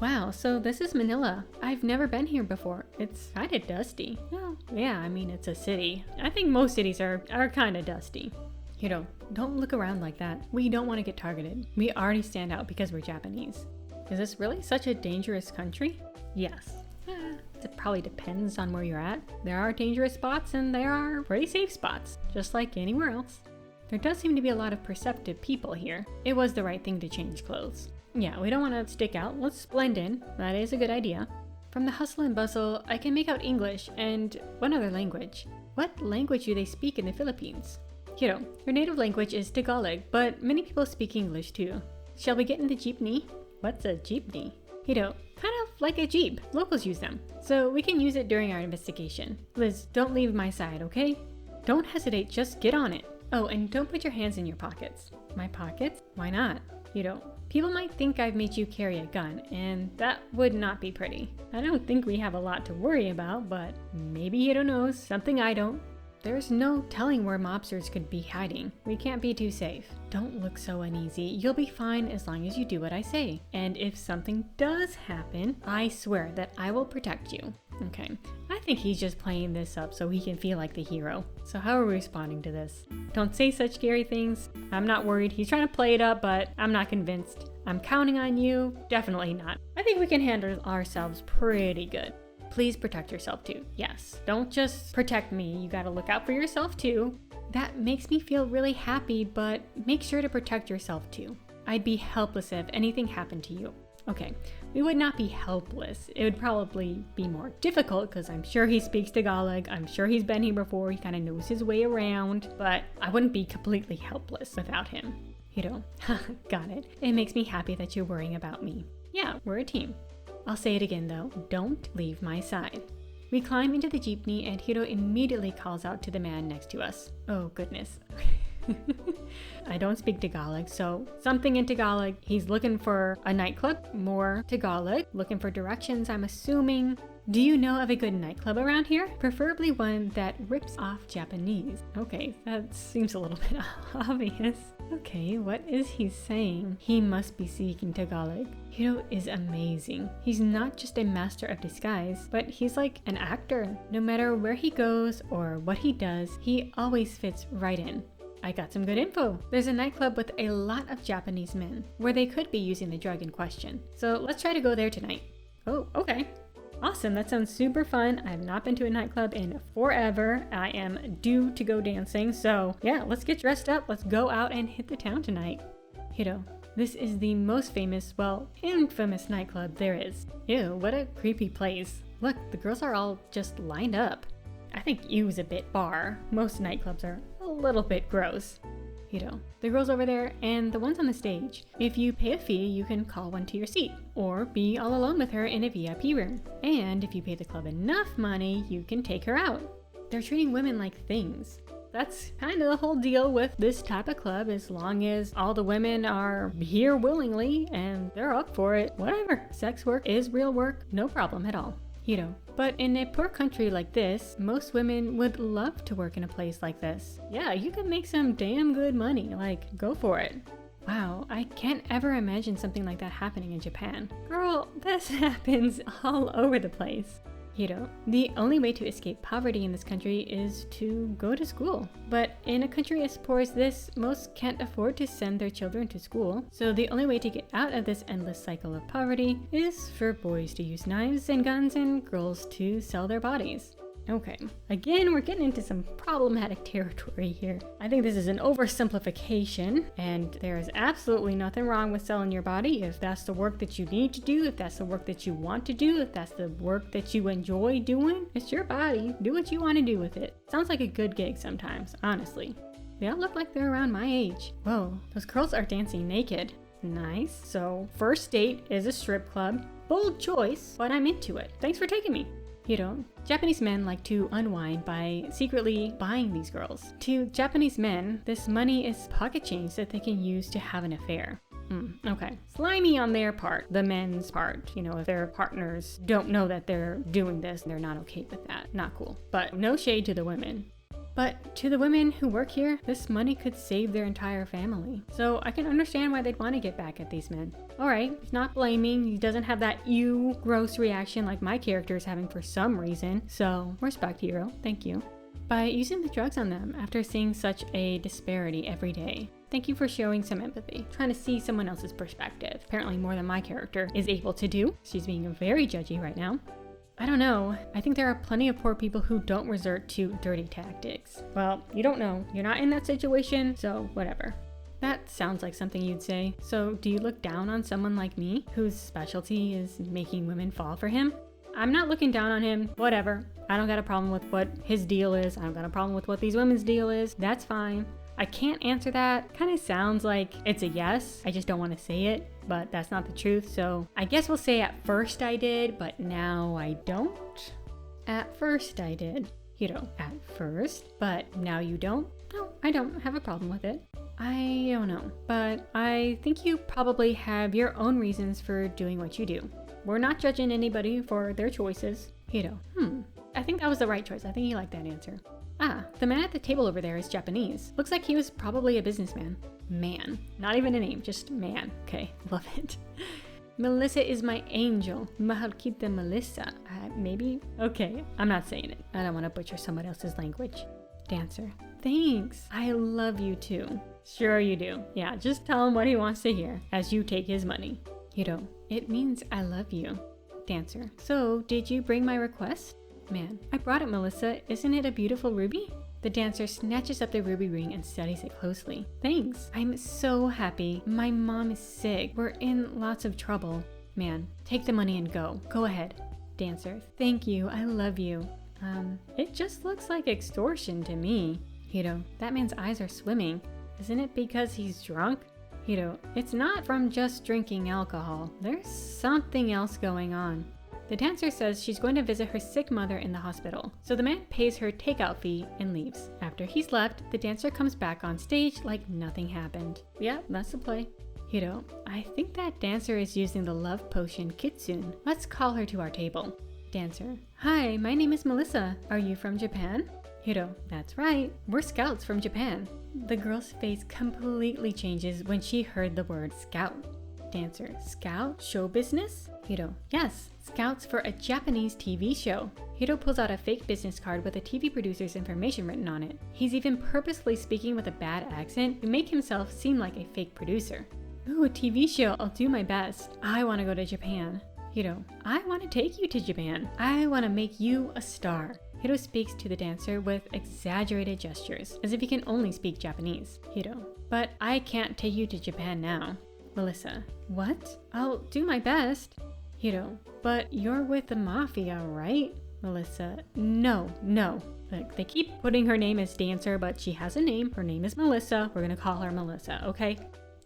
Wow, so this is Manila. I've never been here before. It's kind of dusty. Well, yeah, I mean, it's a city. I think most cities are kind of dusty. Hiro, don't look around like that. We don't want to get targeted. We already stand out because we're Japanese. Is this really such a dangerous country? Yes. It probably depends on where you're at. There are dangerous spots and there are pretty safe spots, just like anywhere else. There does seem to be a lot of perceptive people here. It was the right thing to change clothes. Yeah, we don't want to stick out. Let's blend in. That is a good idea. From the hustle and bustle, I can make out English and one other language. What language do they speak in the Philippines? Hiro, your native language is Tagalog, but many people speak English too. Shall we get in the jeepney? What's a jeepney? Hiro, kind of like a jeep. Locals use them, so we can use it during our investigation. Liz, don't leave my side, okay? Don't hesitate, just get on it. Oh, and don't put your hands in your pockets. My pockets? Why not? Hiro, people might think I've made you carry a gun, and that would not be pretty. I don't think we have a lot to worry about, but maybe Hiro knows something I don't. There's no telling where mobsters could be hiding. We can't be too safe. Don't look so uneasy. You'll be fine as long as you do what I say. And if something does happen, I swear that I will protect you. Okay, I think he's just playing this up so he can feel like the hero. So how are we responding to this? Don't say such scary things. I'm not worried. He's trying to play it up, but I'm not convinced. I'm counting on you. Definitely not. I think we can handle ourselves pretty good. Please protect yourself too. Yes, don't just protect me. You gotta look out for yourself too. That makes me feel really happy, but make sure to protect yourself too. I'd be helpless if anything happened to you. Okay, we would not be helpless. It would probably be more difficult because I'm sure he speaks Tagalog. I'm sure he's been here before. He kind of knows his way around, but I wouldn't be completely helpless without him. Hiro, got it. It makes me happy that you're worrying about me. Yeah, we're a team. I'll say it again though, don't leave my side. We climb into the jeepney and Hiro immediately calls out to the man next to us. Oh goodness. I don't speak Tagalog, so something in Tagalog. He's looking for a nightclub, more Tagalog, looking for directions, I'm assuming. Do you know of a good nightclub around here? Preferably one that rips off Japanese. Okay, that seems a little bit obvious. Okay, what is he saying? He must be speaking Tagalog. Hiro is amazing. He's not just a master of disguise, but he's like an actor. No matter where he goes or what he does, he always fits right in. I got some good info. There's a nightclub with a lot of Japanese men where they could be using the drug in question. So let's try to go there tonight. Oh, okay. Awesome, that sounds super fun. I've not been to a nightclub in forever. I am due to go dancing, so yeah, let's get dressed up. Let's go out and hit the town tonight. Hiro, this is the most famous, well, infamous nightclub there is. Ew, what a creepy place. Look, the girls are all just lined up. I think U's a bit bar. Most nightclubs are a little bit gross. Hiro, the girls over there and the ones on the stage. If you pay a fee, you can call one to your seat or be all alone with her in a VIP room. And if you pay the club enough money, you can take her out. They're treating women like things. That's kind of the whole deal with this type of club. As long as all the women are here willingly and they're up for it, whatever. Sex work is real work, no problem at all. Hiro, but in a poor country like this, most women would love to work in a place like this. Yeah, you can make some damn good money, like, go for it. Wow, I can't ever imagine something like that happening in Japan. Girl, this happens all over the place. Hiro, the only way to escape poverty in this country is to go to school. But in a country as poor as this, most can't afford to send their children to school. So the only way to get out of this endless cycle of poverty is for boys to use knives and guns and girls to sell their bodies. Okay, again, we're getting into some problematic territory here. I think this is an oversimplification, and there is absolutely nothing wrong with selling your body if that's the work that you need to do, if that's the work that you want to do, if that's the work that you enjoy doing. It's your body. Do what you want to do with it. Sounds like a good gig sometimes, honestly. They all look like they're around my age. Whoa, those girls are dancing naked. Nice. So, first date is a strip club. Bold choice, but I'm into it. Thanks for taking me. Hiro, Japanese men like to unwind by secretly buying these girls. To Japanese men, this money is pocket change that they can use to have an affair. Okay. Slimy on their part, the men's part. You know, if their partners don't know that they're doing this, they're not okay with that. Not cool. But no shade to the women. But to the women who work here, this money could save their entire family. So I can understand why they'd want to get back at these men. Alright, he's not blaming, he doesn't have that ew gross reaction like my character is having for some reason. So, respect, Hiro, thank you. By using the drugs on them after seeing such a disparity every day. Thank you for showing some empathy, trying to see someone else's perspective. Apparently more than my character is able to do. She's being very judgy right now. I don't know. I think there are plenty of poor people who don't resort to dirty tactics. Well, you don't know. You're not in that situation, so whatever. That sounds like something you'd say. So do you look down on someone like me, whose specialty is making women fall for him? I'm not looking down on him, whatever. I don't got a problem with what his deal is. I don't got a problem with what these women's deal is. That's fine. I can't answer that. Kind of sounds like it's a yes. I just don't want to say it, but that's not the truth. So I guess we'll say at first I did, but now I don't. At first I did. Hiro, at first, but now you don't? No, I don't have a problem with it. I don't know, but I think you probably have your own reasons for doing what you do. We're not judging anybody for their choices. Hiro, I think that was the right choice. I think he liked that answer. Ah, the man at the table over there is Japanese. Looks like he was probably a businessman. Man. Not even a name, just man. Okay, love it. Melissa is my angel. Mahalkita Melissa. Maybe? Okay, I'm not saying it. I don't want to butcher someone else's language. Dancer. Thanks. I love you too. Sure you do. Yeah, just tell him what he wants to hear as you take his money. Hiro. It means I love you. Dancer. So, did you bring my request? Man, I brought it, Melissa. Isn't it a beautiful ruby? The dancer snatches up the ruby ring and studies it closely. Thanks. I'm so happy. My mom is sick. We're in lots of trouble. Man, take the money and go. Go ahead. Dancer. Thank you. I love you. It just looks like extortion to me. Hiro. That man's eyes are swimming. Isn't it because he's drunk? Hiro. It's not from just drinking alcohol. There's something else going on. The dancer says she's going to visit her sick mother in the hospital, so the man pays her takeout fee and leaves. After he's left, the dancer comes back on stage like nothing happened. Yeah, that's the play. Hiro, I think that dancer is using the love potion Kitsune. Let's call her to our table. Dancer, hi, my name is Melissa. Are you from Japan? Hiro, that's right. We're scouts from Japan. The girl's face completely changes when she heard the word scout. Dancer, scout? Show business? Hiro, yes, scouts for a Japanese TV show. Hiro pulls out a fake business card with a TV producer's information written on it. He's even purposely speaking with a bad accent to make himself seem like a fake producer. Ooh, a TV show, I'll do my best. I want to go to Japan. Hiro, I want to take you to Japan. I want to make you a star. Hiro speaks to the dancer with exaggerated gestures, as if he can only speak Japanese. Hiro, but I can't take you to Japan now. Melissa, what? I'll do my best. Hiro, but you're with the Mafia, right? Melissa, no. Look, they keep putting her name as Dancer, but she has a name. Her name is Melissa. We're gonna call her Melissa, okay?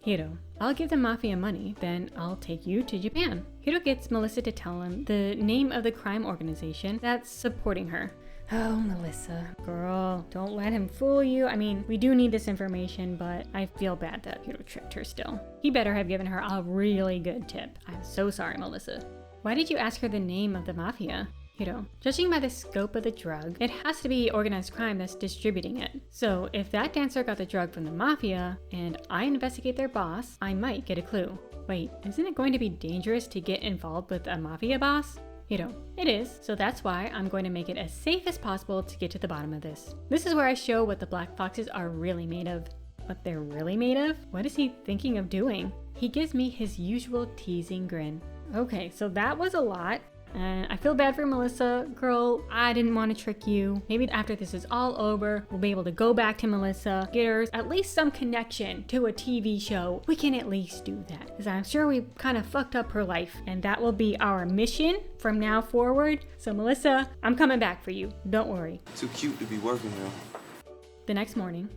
Hiro, I'll give the Mafia money, then I'll take you to Japan. Hiro gets Melissa to tell him the name of the crime organization that's supporting her. Oh, Melissa, girl, don't let him fool you. I mean, we do need this information, but I feel bad that Hiro tricked her still. He better have given her a really good tip. I'm so sorry, Melissa. Why did you ask her the name of the Mafia? Hiro, judging by the scope of the drug, it has to be organized crime that's distributing it. So if that dancer got the drug from the Mafia, and I investigate their boss, I might get a clue. Wait, isn't it going to be dangerous to get involved with a Mafia boss? Hiro, it is, so that's why I'm going to make it as safe as possible to get to the bottom of this. This is where I show what the black foxes are really made of. What they're really made of? What is he thinking of doing? He gives me his usual teasing grin. Okay, so that was a lot. I feel bad for Melissa. Girl, I didn't want to trick you. Maybe after this is all over, we'll be able to go back to Melissa, get her at least some connection to a TV show. We can at least do that, because I'm sure we kind of fucked up her life, and that will be our mission from now forward. So Melissa, I'm coming back for you. Don't worry. Too cute to be working here. The next morning,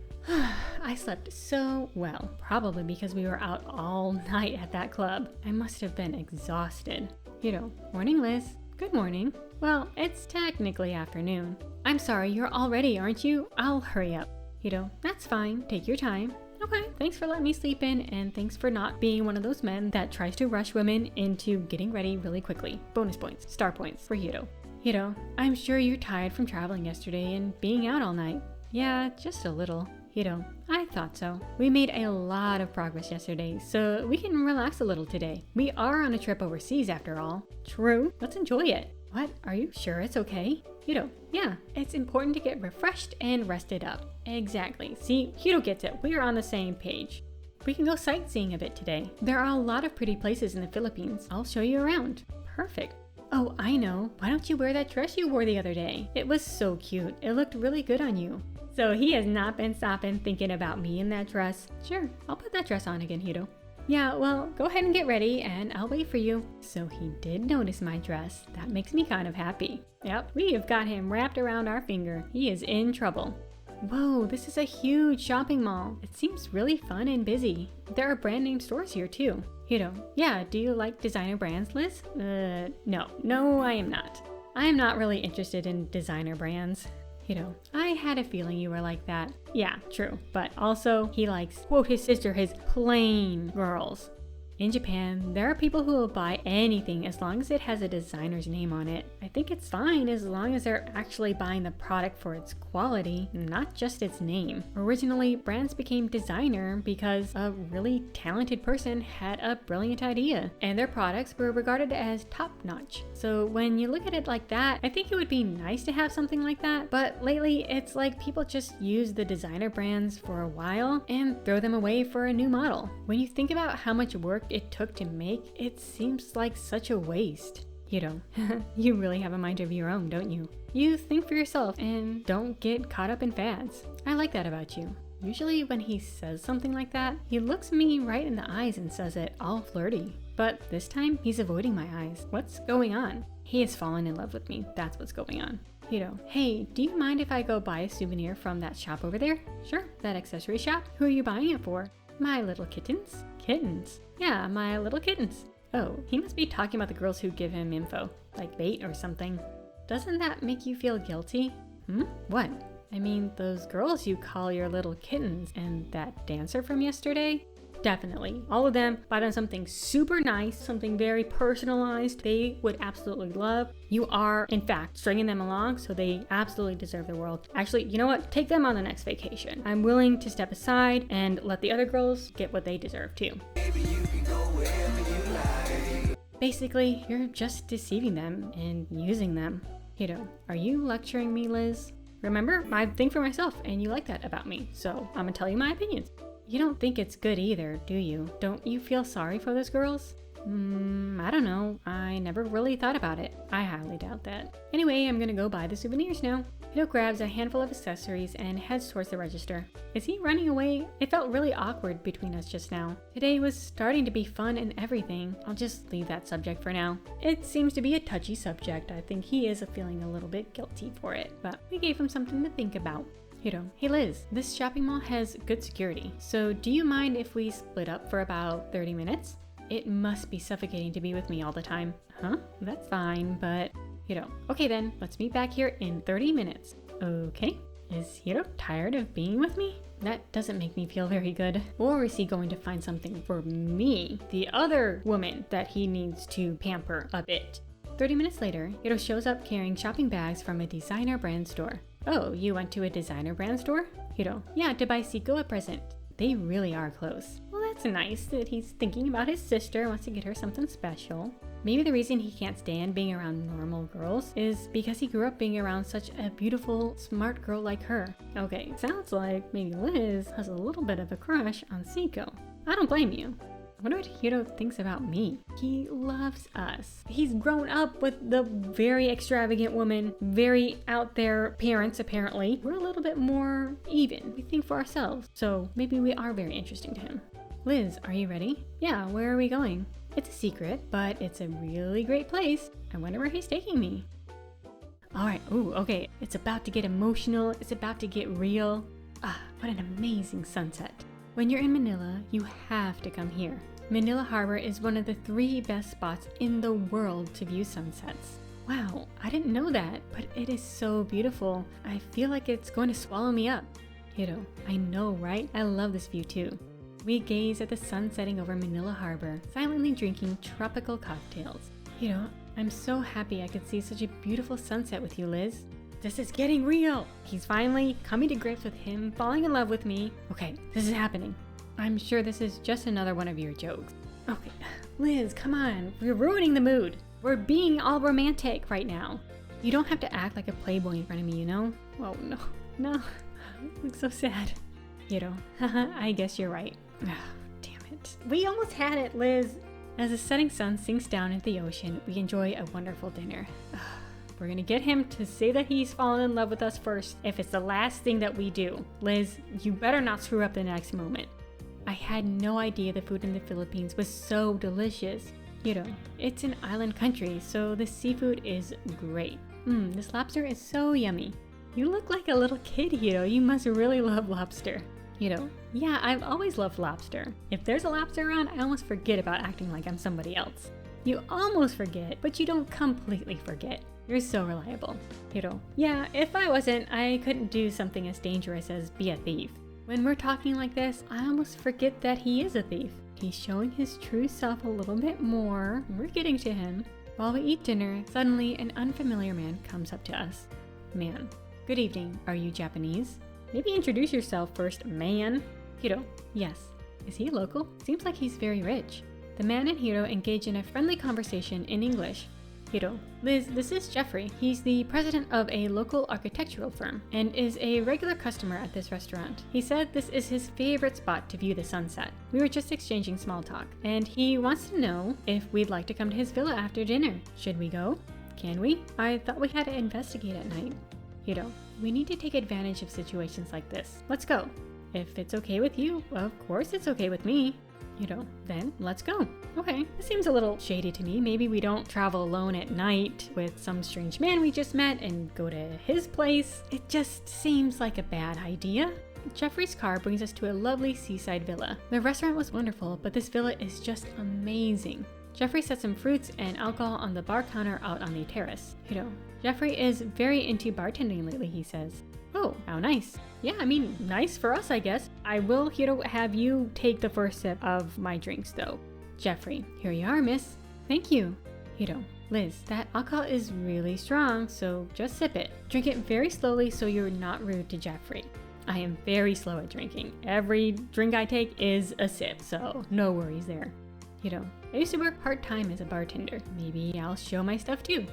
I slept so well, probably because we were out all night at that club. I must have been exhausted. Hiro, morning Liz. Good morning. Well, it's technically afternoon. I'm sorry, you're all ready, aren't you? I'll hurry up. Hiro, that's fine. Take your time. Okay, thanks for letting me sleep in, and thanks for not being one of those men that tries to rush women into getting ready really quickly. Bonus points, star points for Hiro. Hiro, I'm sure you're tired from traveling yesterday and being out all night. Yeah, just a little. Hiro, I thought so. We made a lot of progress yesterday, so we can relax a little today. We are on a trip overseas after all. True, let's enjoy it. What? Are you sure it's okay? Hiro, yeah, it's important to get refreshed and rested up. Exactly. See, Hiro gets it. We are on the same page. We can go sightseeing a bit today. There are a lot of pretty places in the Philippines. I'll show you around. Perfect. Oh, I know. Why don't you wear that dress you wore the other day? It was so cute. It looked really good on you. So he has not been stopping thinking about me in that dress. Sure, I'll put that dress on again, Hiro. Yeah, well, go ahead and get ready and I'll wait for you. So he did notice my dress. That makes me kind of happy. Yep, we have got him wrapped around our finger. He is in trouble. Whoa, this is a huge shopping mall. It seems really fun and busy. There are brand name stores here too. Hiro, yeah, do you like designer brands, Liz? No, I am not. I am not really interested in designer brands. Hiro, I had a feeling you were like that. Yeah, true. But also, he likes, quote his sister, his plain girls. In Japan, there are people who will buy anything as long as it has a designer's name on it. I think it's fine as long as they're actually buying the product for its quality, not just its name. Originally, brands became designer because a really talented person had a brilliant idea, and their products were regarded as top-notch. So when you look at it like that, I think it would be nice to have something like that, but lately it's like people just use the designer brands for a while and throw them away for a new model. When you think about how much work it took to make, it seems like such a waste. Hiro, you really have a mind of your own, don't you? You think for yourself and don't get caught up in fads. I like that about you. Usually when he says something like that, he looks me right in the eyes and says it all flirty. But this time, he's avoiding my eyes. What's going on? He has fallen in love with me. That's what's going on. Hiro, hey, do you mind if I go buy a souvenir from that shop over there? Sure, that accessory shop. Who are you buying it for? My little kittens. Kittens? Yeah, my little kittens. Oh, he must be talking about the girls who give him info, like bait or something. Doesn't that make you feel guilty? What? I mean, those girls you call your little kittens and that dancer from yesterday? Definitely. All of them, buy them something super nice, something very personalized they would absolutely love. You are, in fact, stringing them along, so they absolutely deserve the world. Actually, you know what? Take them on the next vacation. I'm willing to step aside and let the other girls get what they deserve too. Baby, you can go wherever you like. Basically, you're just deceiving them and using them. Hiro, are you lecturing me, Liz? Remember, I think for myself, and you like that about me, so I'm gonna tell you my opinions. You don't think it's good either, do you? Don't you feel sorry for those girls? I don't know. I never really thought about it. I highly doubt that. Anyway, I'm gonna go buy the souvenirs now. Hiro grabs a handful of accessories and heads towards the register. Is he running away? It felt really awkward between us just now. Today was starting to be fun and everything. I'll just leave that subject for now. It seems to be a touchy subject. I think he is feeling a little bit guilty for it, but we gave him something to think about. Hiro, hey Liz, this shopping mall has good security, so do you mind if we split up for about 30 minutes? It must be suffocating to be with me all the time. Huh? That's fine, but... Hiro, okay then, let's meet back here in 30 minutes. Okay. Is Hiro tired of being with me? That doesn't make me feel very good. Or is he going to find something for me, the other woman that he needs to pamper a bit? 30 minutes later, Hiro shows up carrying shopping bags from a designer brand store. Oh, you went to a designer brand store? Hiro, yeah, to buy Seiko a present. They really are close. Well, that's nice that he's thinking about his sister, wants to get her something special. Maybe the reason he can't stand being around normal girls is because he grew up being around such a beautiful, smart girl like her. Okay, sounds like maybe Liz has a little bit of a crush on Seiko. I don't blame you. I wonder what Hiro thinks about me. He loves us. He's grown up with the very extravagant woman, very out there parents apparently. We're a little bit more even. We think for ourselves. So maybe we are very interesting to him. Liz, are you ready? Yeah, where are we going? It's a secret, but it's a really great place. I wonder where he's taking me. Alright, ooh, okay. It's about to get emotional. It's about to get real. Ah, what an amazing sunset. When you're in Manila, you have to come here. Manila Harbor is one of the 3 best spots in the world to view sunsets. Wow, I didn't know that, but it is so beautiful. I feel like it's going to swallow me up. Hiro, I know, right? I love this view too. We gaze at the sun setting over Manila Harbor, silently drinking tropical cocktails. Hiro, I'm so happy I could see such a beautiful sunset with you, Liz. this is getting real. He's finally coming to grips with him falling in love with me. Okay, this is happening. I'm sure this is just another one of your jokes. Okay, Liz, come on. We're ruining the mood. We're being all romantic right now. You don't have to act like a playboy in front of me, you know? Oh, no. I look so sad. Hiro, I guess you're right. Damn it. We almost had it, Liz. As the setting sun sinks down into the ocean, we enjoy a wonderful dinner. We're gonna get him to say that he's fallen in love with us first if it's the last thing that we do. Liz, you better not screw up the next moment. I had no idea the food in the Philippines was so delicious. Hiro, it's an island country, so the seafood is great. This lobster is so yummy. You look like a little kid, Hiro. You must really love lobster. Hiro, yeah, I've always loved lobster. If there's a lobster around, I almost forget about acting like I'm somebody else. You almost forget, but you don't completely forget. You're so reliable. Hiro, yeah, if I wasn't, I couldn't do something as dangerous as be a thief. When we're talking like this, I almost forget that he is a thief. He's showing his true self a little bit more. We're getting to him. While we eat dinner, suddenly an unfamiliar man comes up to us. Man, good evening. Are you Japanese? Maybe introduce yourself first, man. Hiro, yes. Is he local? Seems like he's very rich. The man and Hiro engage in a friendly conversation in English. Hiro, Liz, this is Jeffrey. He's the president of a local architectural firm and is a regular customer at this restaurant. He said this is his favorite spot to view the sunset. We were just exchanging small talk, and he wants to know if we'd like to come to his villa after dinner. Should we go? Can we? I thought we had to investigate at night. Hiro, we need to take advantage of situations like this. Let's go. If it's okay with you, of course it's okay with me. Hiro, then let's go. Okay, this seems a little shady to me. Maybe we don't travel alone at night with some strange man we just met and go to his place. It just seems like a bad idea. Jeffrey's car brings us to a lovely seaside villa. The restaurant was wonderful, but this villa is just amazing. Jeffrey set some fruits and alcohol on the bar counter out on the terrace. Hiro, Jeffrey is very into bartending lately, he says. Oh, how nice. Yeah, I mean, nice for us, I guess. I will, Hiro, have you take the first sip of my drinks, though. Jeffrey, here you are, miss. Thank you. Hiro, Liz, that alcohol is really strong, so just sip it. Drink it very slowly so you're not rude to Jeffrey. I am very slow at drinking. Every drink I take is a sip, so no worries there. Hiro, I used to work part-time as a bartender. Maybe I'll show my stuff too.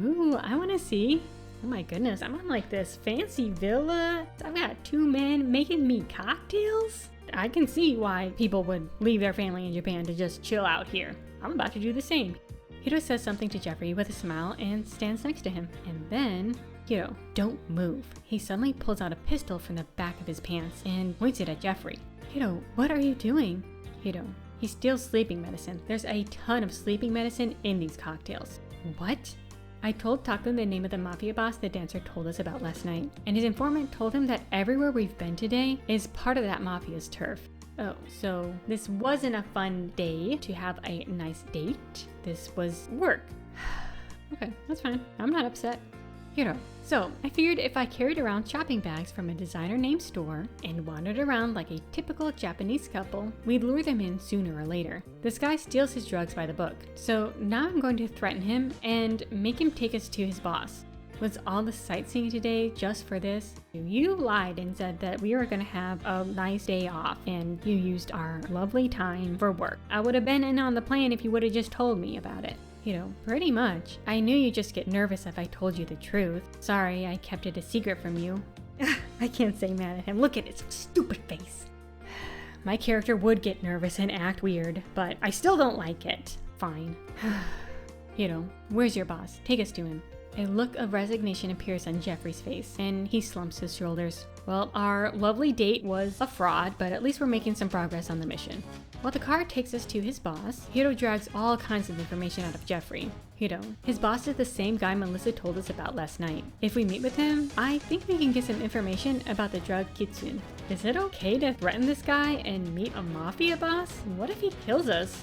Ooh, I want to see. Oh my goodness, I'm on like this fancy villa. I've got two men making me cocktails. I can see why people would leave their family in Japan to just chill out here. I'm about to do the same. Hiro says something to Jeffrey with a smile and stands next to him. And then, Hiro, don't move. He suddenly pulls out a pistol from the back of his pants and points it at Jeffrey. Hiro, what are you doing? Hiro, he steals sleeping medicine. There's a ton of sleeping medicine in these cocktails. What? I told Takun the name of the mafia boss the dancer told us about last night, and his informant told him that everywhere we've been today is part of that mafia's turf. Oh, so this wasn't a fun day to have a nice date. This was work. Okay, that's fine. I'm not upset. Hiro. So, I figured if I carried around shopping bags from a designer name store and wandered around like a typical Japanese couple, we'd lure them in sooner or later. This guy steals his drugs by the book, so now I'm going to threaten him and make him take us to his boss. Was all the sightseeing today just for this? You lied and said that we were going to have a nice day off, and you used our lovely time for work. I would have been in on the plan if you would have just told me about it. Pretty much. I knew you'd just get nervous if I told you the truth. Sorry, I kept it a secret from you. I can't say mad at him. Look at his stupid face. My character would get nervous and act weird, but I still don't like it. Fine. Where's your boss? Take us to him. A look of resignation appears on Jeffrey's face, and he slumps his shoulders. Well, our lovely date was a fraud, but at least we're making some progress on the mission. While the car takes us to his boss, Hiro drags all kinds of information out of Jeffrey. His boss is the same guy Melissa told us about last night. If we meet with him, I think we can get some information about the drug Kitsune. Is it okay to threaten this guy and meet a mafia boss? What if he kills us?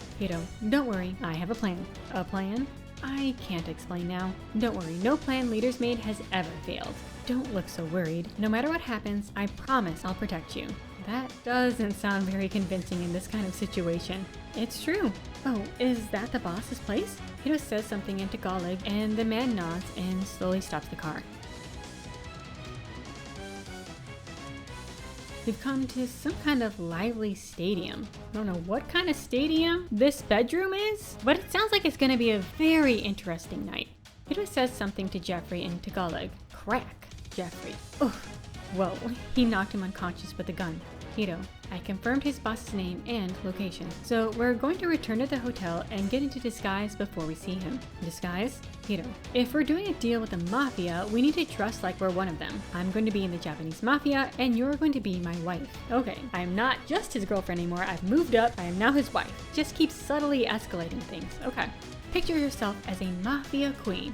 Don't worry, I have a plan. A plan? I can't explain now. Don't worry, no plan leaders made has ever failed. Don't look so worried. No matter what happens, I promise I'll protect you. That doesn't sound very convincing in this kind of situation. It's true. Oh, is that the boss's place? Hiro says something in Tagalog, and the man nods and slowly stops the car. We've come to some kind of lively stadium. I don't know what kind of stadium this bedroom is, but it sounds like it's gonna be a very interesting night. Hiro says something to Jeffrey in Tagalog. Crack, Jeffrey. Ugh. Whoa, he knocked him unconscious with a gun. Hiro, I confirmed his boss's name and location. So we're going to return to the hotel and get into disguise before we see him. Disguise? Hiro, if we're doing a deal with the Mafia, we need to dress like we're one of them. I'm going to be in the Japanese Mafia and you're going to be my wife. Okay, I'm not just his girlfriend anymore. I've moved up. I am now his wife. Just keep subtly escalating things. Okay. Picture yourself as a Mafia queen.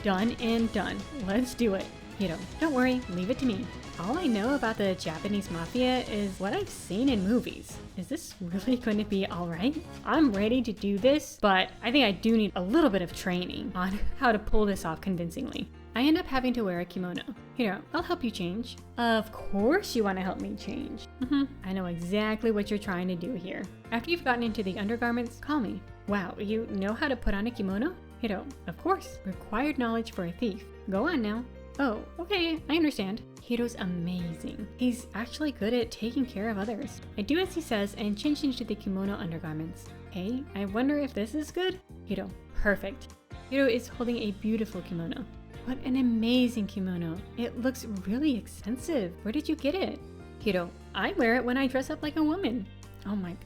Done and done. Let's do it. Hiro, don't worry, leave it to me. All I know about the Japanese Mafia is what I've seen in movies. Is this really going to be alright? I'm ready to do this, but I think I do need a little bit of training on how to pull this off convincingly. I end up having to wear a kimono. Hiro, I'll help you change. Of course you want to help me change. I know exactly what you're trying to do here. After you've gotten into the undergarments, call me. Wow, you know how to put on a kimono? Hiro, of course. Required knowledge for a thief. Go on now. Oh, okay, I understand. Hiro's amazing. He's actually good at taking care of others. I do as he says and change into the kimono undergarments. Hey, I wonder if this is good? Hiro, perfect. Hiro is holding a beautiful kimono. What an amazing kimono. It looks really expensive. Where did you get it? Hiro, I wear it when I dress up like a woman. Oh my.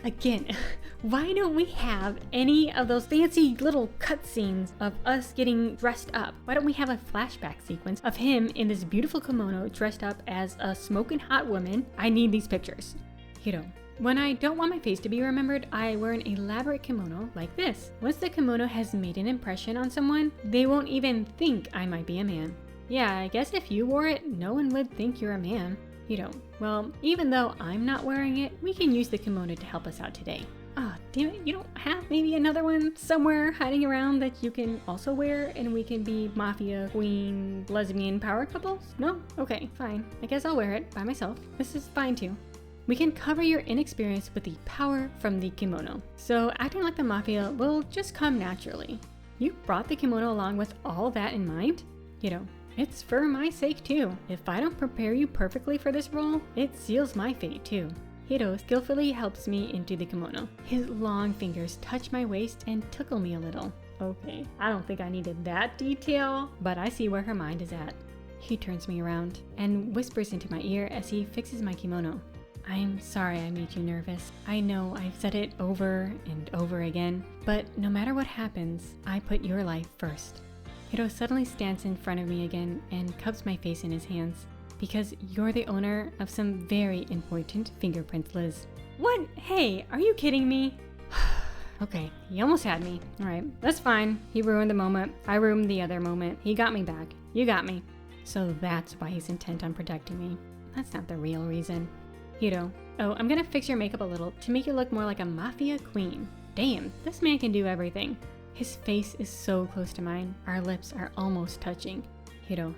Again, why don't we have any of those fancy little cutscenes of us getting dressed up? Why don't we have a flashback sequence of him in this beautiful kimono dressed up as a smoking hot woman? I need these pictures. Hiro, when I don't want my face to be remembered, I wear an elaborate kimono like this. Once the kimono has made an impression on someone, they won't even think I might be a man. Yeah, I guess if you wore it, no one would think you're a man. Hiro, well, even though I'm not wearing it, we can use the kimono to help us out today. Ah, damn it, you don't have maybe another one somewhere hiding around that you can also wear and we can be mafia, queen, lesbian power couples? No? Okay, fine. I guess I'll wear it by myself. This is fine too. We can cover your inexperience with the power from the kimono. So acting like the mafia will just come naturally. You brought the kimono along with all that in mind? Hiro, it's for my sake too. If I don't prepare you perfectly for this role, it seals my fate too. Hiro skillfully helps me into the kimono. His long fingers touch my waist and tickle me a little. Okay, I don't think I needed that detail, but I see where her mind is at. He turns me around and whispers into my ear as he fixes my kimono. I'm sorry I made you nervous. I know I've said it over and over again, but no matter what happens, I put your life first. Hiro suddenly stands in front of me again and cups my face in his hands. Because you're the owner of some very important fingerprints, Liz. What? Hey, are you kidding me? Okay, he almost had me. Alright, that's fine. He ruined the moment. I ruined the other moment. He got me back. You got me. So that's why he's intent on protecting me. That's not the real reason. Hiro, oh, I'm gonna fix your makeup a little to make you look more like a mafia queen. Damn, this man can do everything. His face is so close to mine. Our lips are almost touching. Hiro,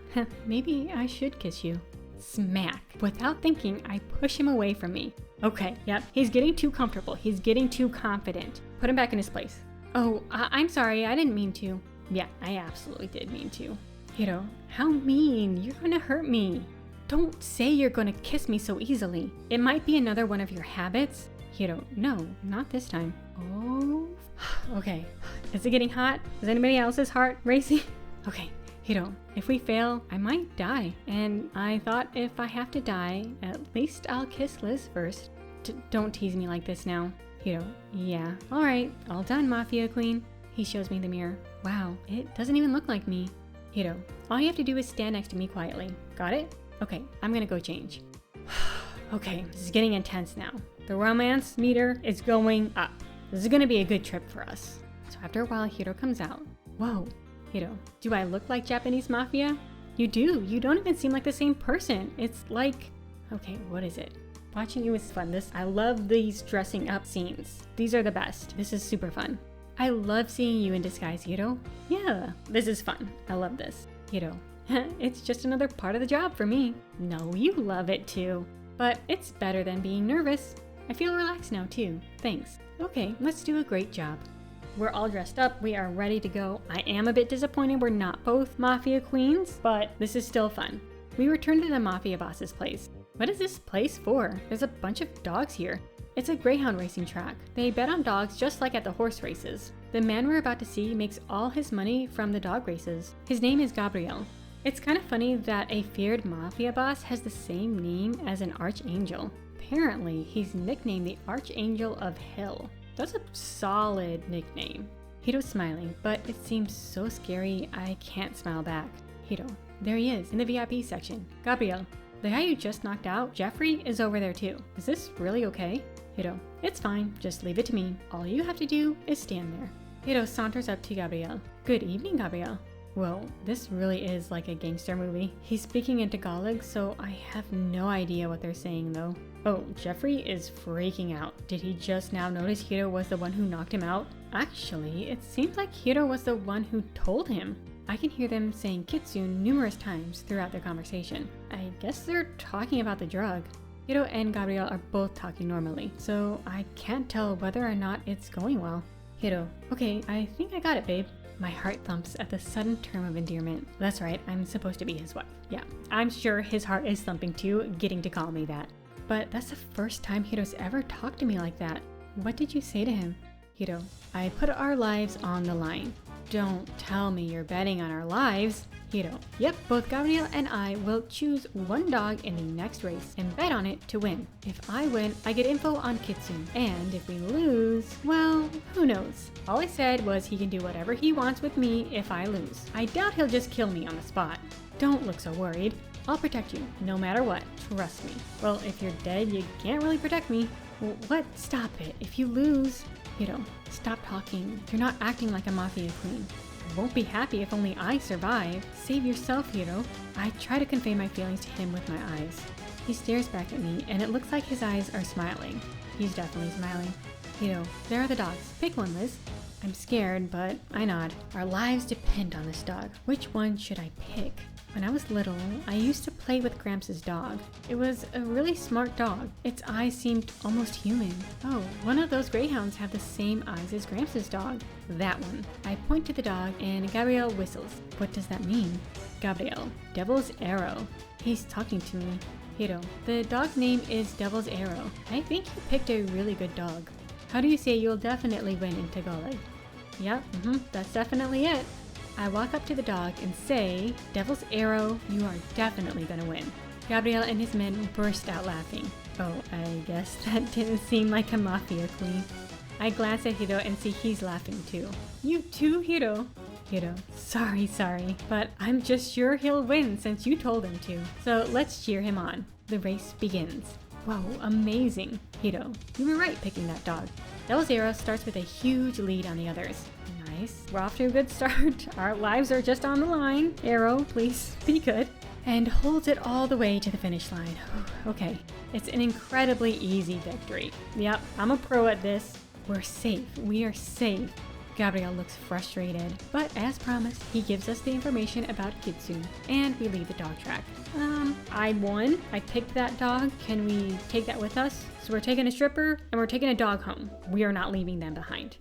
maybe I should kiss you. Smack. Without thinking, I push him away from me. Okay, yep, he's getting too comfortable. He's getting too confident. Put him back in his place. Oh, I'm sorry, I didn't mean to. Yeah, I absolutely did mean to. Hiro, how mean. You're gonna hurt me. Don't say you're gonna kiss me so easily. It might be another one of your habits. Hiro, no, not this time. Oh, okay. Is it getting hot? Is anybody else's heart racing? Okay. Hiro, if we fail, I might die. And I thought if I have to die, at least I'll kiss Liz first. Don't tease me like this now. Hiro, yeah. Alright, all done, Mafia Queen. He shows me the mirror. Wow, it doesn't even look like me. Hiro, all you have to do is stand next to me quietly. Got it? Okay, I'm gonna go change. Okay, this is getting intense now. The romance meter is going up. This is gonna be a good trip for us. So after a while, Hiro comes out. Whoa. Hiro, do I look like Japanese mafia? You do. You don't even seem like the same person. It's like... Okay, what is it? Watching you is fun. I love these dressing up scenes. These are the best. This is super fun. I love seeing you in disguise, Hiro. Yeah, this is fun. I love this. Hiro, it's just another part of the job for me. No, you love it too. But it's better than being nervous. I feel relaxed now too. Thanks. Okay, let's do a great job. We're all dressed up, we are ready to go. I am a bit disappointed we're not both Mafia Queens, but this is still fun. We return to the Mafia boss's place. What is this place for? There's a bunch of dogs here. It's a greyhound racing track. They bet on dogs just like at the horse races. The man we're about to see makes all his money from the dog races. His name is Gabriel. It's kind of funny that a feared mafia boss has the same name as an archangel. Apparently, he's nicknamed the Archangel of Hell. That's a solid nickname. Hiro's smiling, but it seems so scary I can't smile back. Hiro, there he is in the VIP section. Gabriel, the guy you just knocked out, Jeffrey, is over there too. Is this really okay? Hiro, it's fine, just leave it to me. All you have to do is stand there. Hiro saunters up to Gabriel. Good evening, Gabriel. Whoa, this really is like a gangster movie. He's speaking in Tagalog, so I have no idea what they're saying though. Oh, Jeffrey is freaking out. Did he just now notice Hiro was the one who knocked him out? Actually, it seems like Hiro was the one who told him. I can hear them saying kitsune numerous times throughout their conversation. I guess they're talking about the drug. Hiro and Gabriel are both talking normally, so I can't tell whether or not it's going well. Hiro, okay, I think I got it, babe. My heart thumps at the sudden term of endearment. That's right, I'm supposed to be his wife. Yeah, I'm sure his heart is thumping too, getting to call me that. But that's the first time Hiro's ever talked to me like that. What did you say to him? Hiro, I put our lives on the line. Don't tell me you're betting on our lives. Hiro, yep, both Gabriel and I will choose one dog in the next race and bet on it to win. If I win, I get info on Kitsune, and if we lose, well, who knows? All I said was he can do whatever he wants with me if I lose. I doubt he'll just kill me on the spot. Don't look so worried. I'll protect you, no matter what, trust me. Well, if you're dead, you can't really protect me. What? Stop it. If you lose... Hiro, stop talking. You're not acting like a mafia queen. I won't be happy if only I survive. Save yourself, Hiro. I try to convey my feelings to him with my eyes. He stares back at me, and it looks like his eyes are smiling. He's definitely smiling. Hiro, there are the dogs. Pick one, Liz. I'm scared, but I nod. Our lives depend on this dog. Which one should I pick? When I was little, I used to play with Gramps' dog. It was a really smart dog. Its eyes seemed almost human. Oh, one of those greyhounds have the same eyes as Gramps' dog. That one. I point to the dog and Gabriel whistles. What does that mean? Gabriel, Devil's Arrow. He's talking to me. Hiro, the dog's name is Devil's Arrow. I think you picked a really good dog. How do you say you'll definitely win in Tagalog? Yep, that's definitely it. I walk up to the dog and say, Devil's Arrow, you are definitely gonna win. Gabriel and his men burst out laughing. Oh, I guess that didn't seem like a mafia queen. I glance at Hiro and see he's laughing too. You too, Hiro? Hiro, sorry, but I'm just sure he'll win since you told him to. So let's cheer him on. The race begins. Whoa, amazing. Hiro, you were right picking that dog. Devil's Arrow starts with a huge lead on the others. Nice. We're off to a good start. Our lives are just on the line. Arrow, please be good. And holds it all the way to the finish line. Okay, it's an incredibly easy victory. Yep, I'm a pro at this. We're safe. We are safe. Gabriel looks frustrated, but as promised, he gives us the information about Kitsune, and we leave the dog track. I won. I picked that dog. Can we take that with us? So we're taking a stripper, and we're taking a dog home. We are not leaving them behind.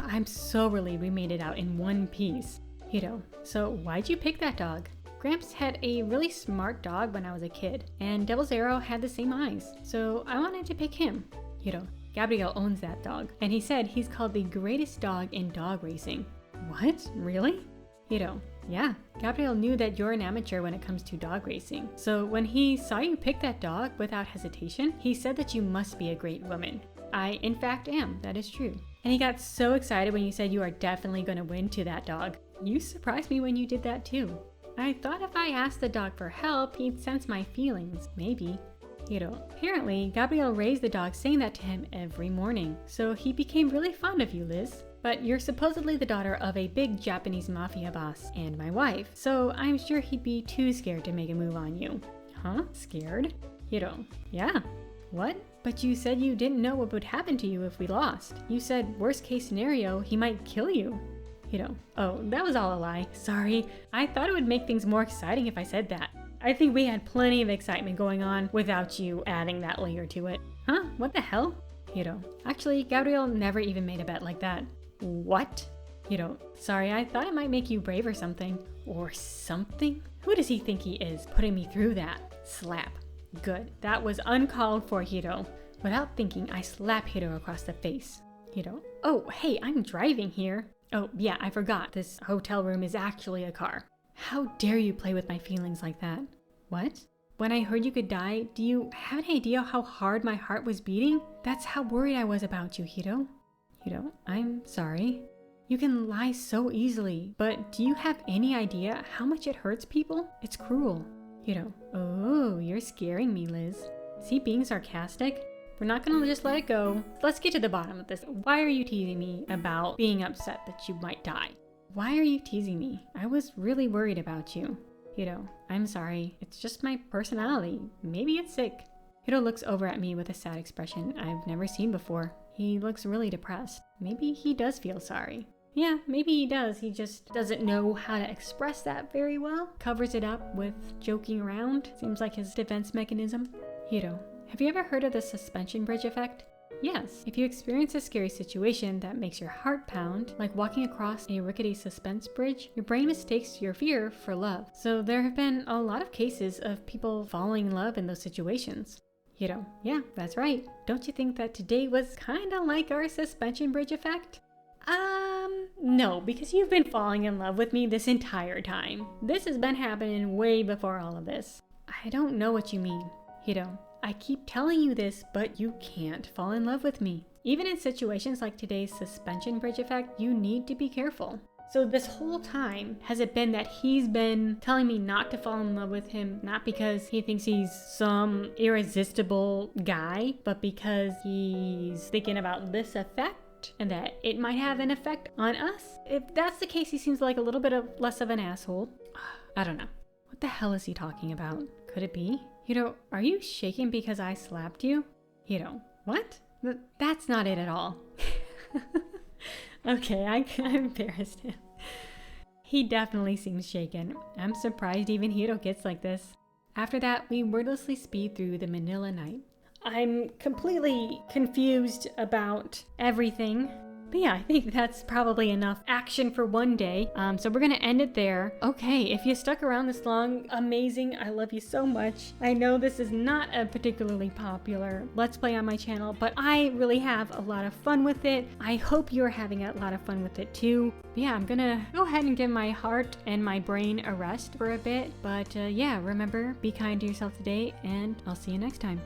I'm so relieved we made it out in one piece. Hiro, so why'd you pick that dog? Gramps had a really smart dog when I was a kid, and Devil's Arrow had the same eyes, so I wanted to pick him. Hiro, Gabriel owns that dog, and he said he's called the greatest dog in dog racing. What? Really? Hiro, yeah, Gabriel knew that you're an amateur when it comes to dog racing, so when he saw you pick that dog without hesitation, he said that you must be a great woman. I, in fact, am. That is true. And he got so excited when you said you are definitely going to win to that dog. You surprised me when you did that too. I thought if I asked the dog for help, he'd sense my feelings. Maybe. Hiro, apparently, Gabriel raised the dog saying that to him every morning. So he became really fond of you, Liz. But you're supposedly the daughter of a big Japanese mafia boss and my wife. So I'm sure he'd be too scared to make a move on you. Huh? Scared? Hiro, yeah. What? But you said you didn't know what would happen to you if we lost. You said worst case scenario, he might kill you. Hiro, oh, that was all a lie. Sorry. I thought it would make things more exciting if I said that. I think we had plenty of excitement going on without you adding that layer to it. Huh? What the hell? Hiro, actually, Gabriel never even made a bet like that. What? Hiro, sorry, I thought it might make you brave or something. Or something? Who does he think he is, putting me through that? Slap. Good. That was uncalled for, Hiro. Without thinking, I slap Hiro across the face. Hiro, oh, hey, I'm driving here. Oh, yeah, I forgot. This hotel room is actually a car. How dare you play with my feelings like that? What? When I heard you could die, do you have an idea how hard my heart was beating? That's how worried I was about you, Hiro. Hiro, I'm sorry. You can lie so easily, but do you have any idea how much it hurts people? It's cruel. Hiro, oh, you're scaring me, Liz. Is he being sarcastic? We're not gonna just let it go. Let's get to the bottom of this. Why are you teasing me about being upset that you might die? Why are you teasing me? I was really worried about you. Hiro, I'm sorry. It's just my personality. Maybe it's sick. Hiro looks over at me with a sad expression I've never seen before. He looks really depressed. Maybe he does feel sorry. Yeah, maybe he does. He just doesn't know how to express that very well. Covers it up with joking around. Seems like his defense mechanism. Hiro, have you ever heard of the suspension bridge effect? Yes, if you experience a scary situation that makes your heart pound, like walking across a rickety suspense bridge, your brain mistakes your fear for love. So there have been a lot of cases of people falling in love in those situations. Hiro, yeah, that's right. Don't you think that today was kinda like our suspension bridge effect? No, because you've been falling in love with me this entire time. This has been happening way before all of this. I don't know what you mean. Hiro, I keep telling you this, but you can't fall in love with me. Even in situations like today's suspension bridge effect, you need to be careful. So this whole time, has it been that he's been telling me not to fall in love with him, not because he thinks he's some irresistible guy, but because he's thinking about this effect and that it might have an effect on us? If that's the case, he seems like a little bit of less of an asshole. I don't know. What the hell is he talking about? Could it be? Hiro, are you shaking because I slapped you? Hiro, what? That's not it at all. Okay, I'm embarrassed him. He definitely seems shaken. I'm surprised even Hiro gets like this. After that, we wordlessly speed through the Manila night. I'm completely confused about everything. But yeah, I think that's probably enough action for one day. So we're gonna end it there. Okay, if you stuck around this long, amazing. I love you so much. I know this is not a particularly popular Let's Play on my channel, but I really have a lot of fun with it. I hope you're having a lot of fun with it too. But yeah, I'm gonna go ahead and give my heart and my brain a rest for a bit. But yeah, remember, be kind to yourself today, and I'll see you next time.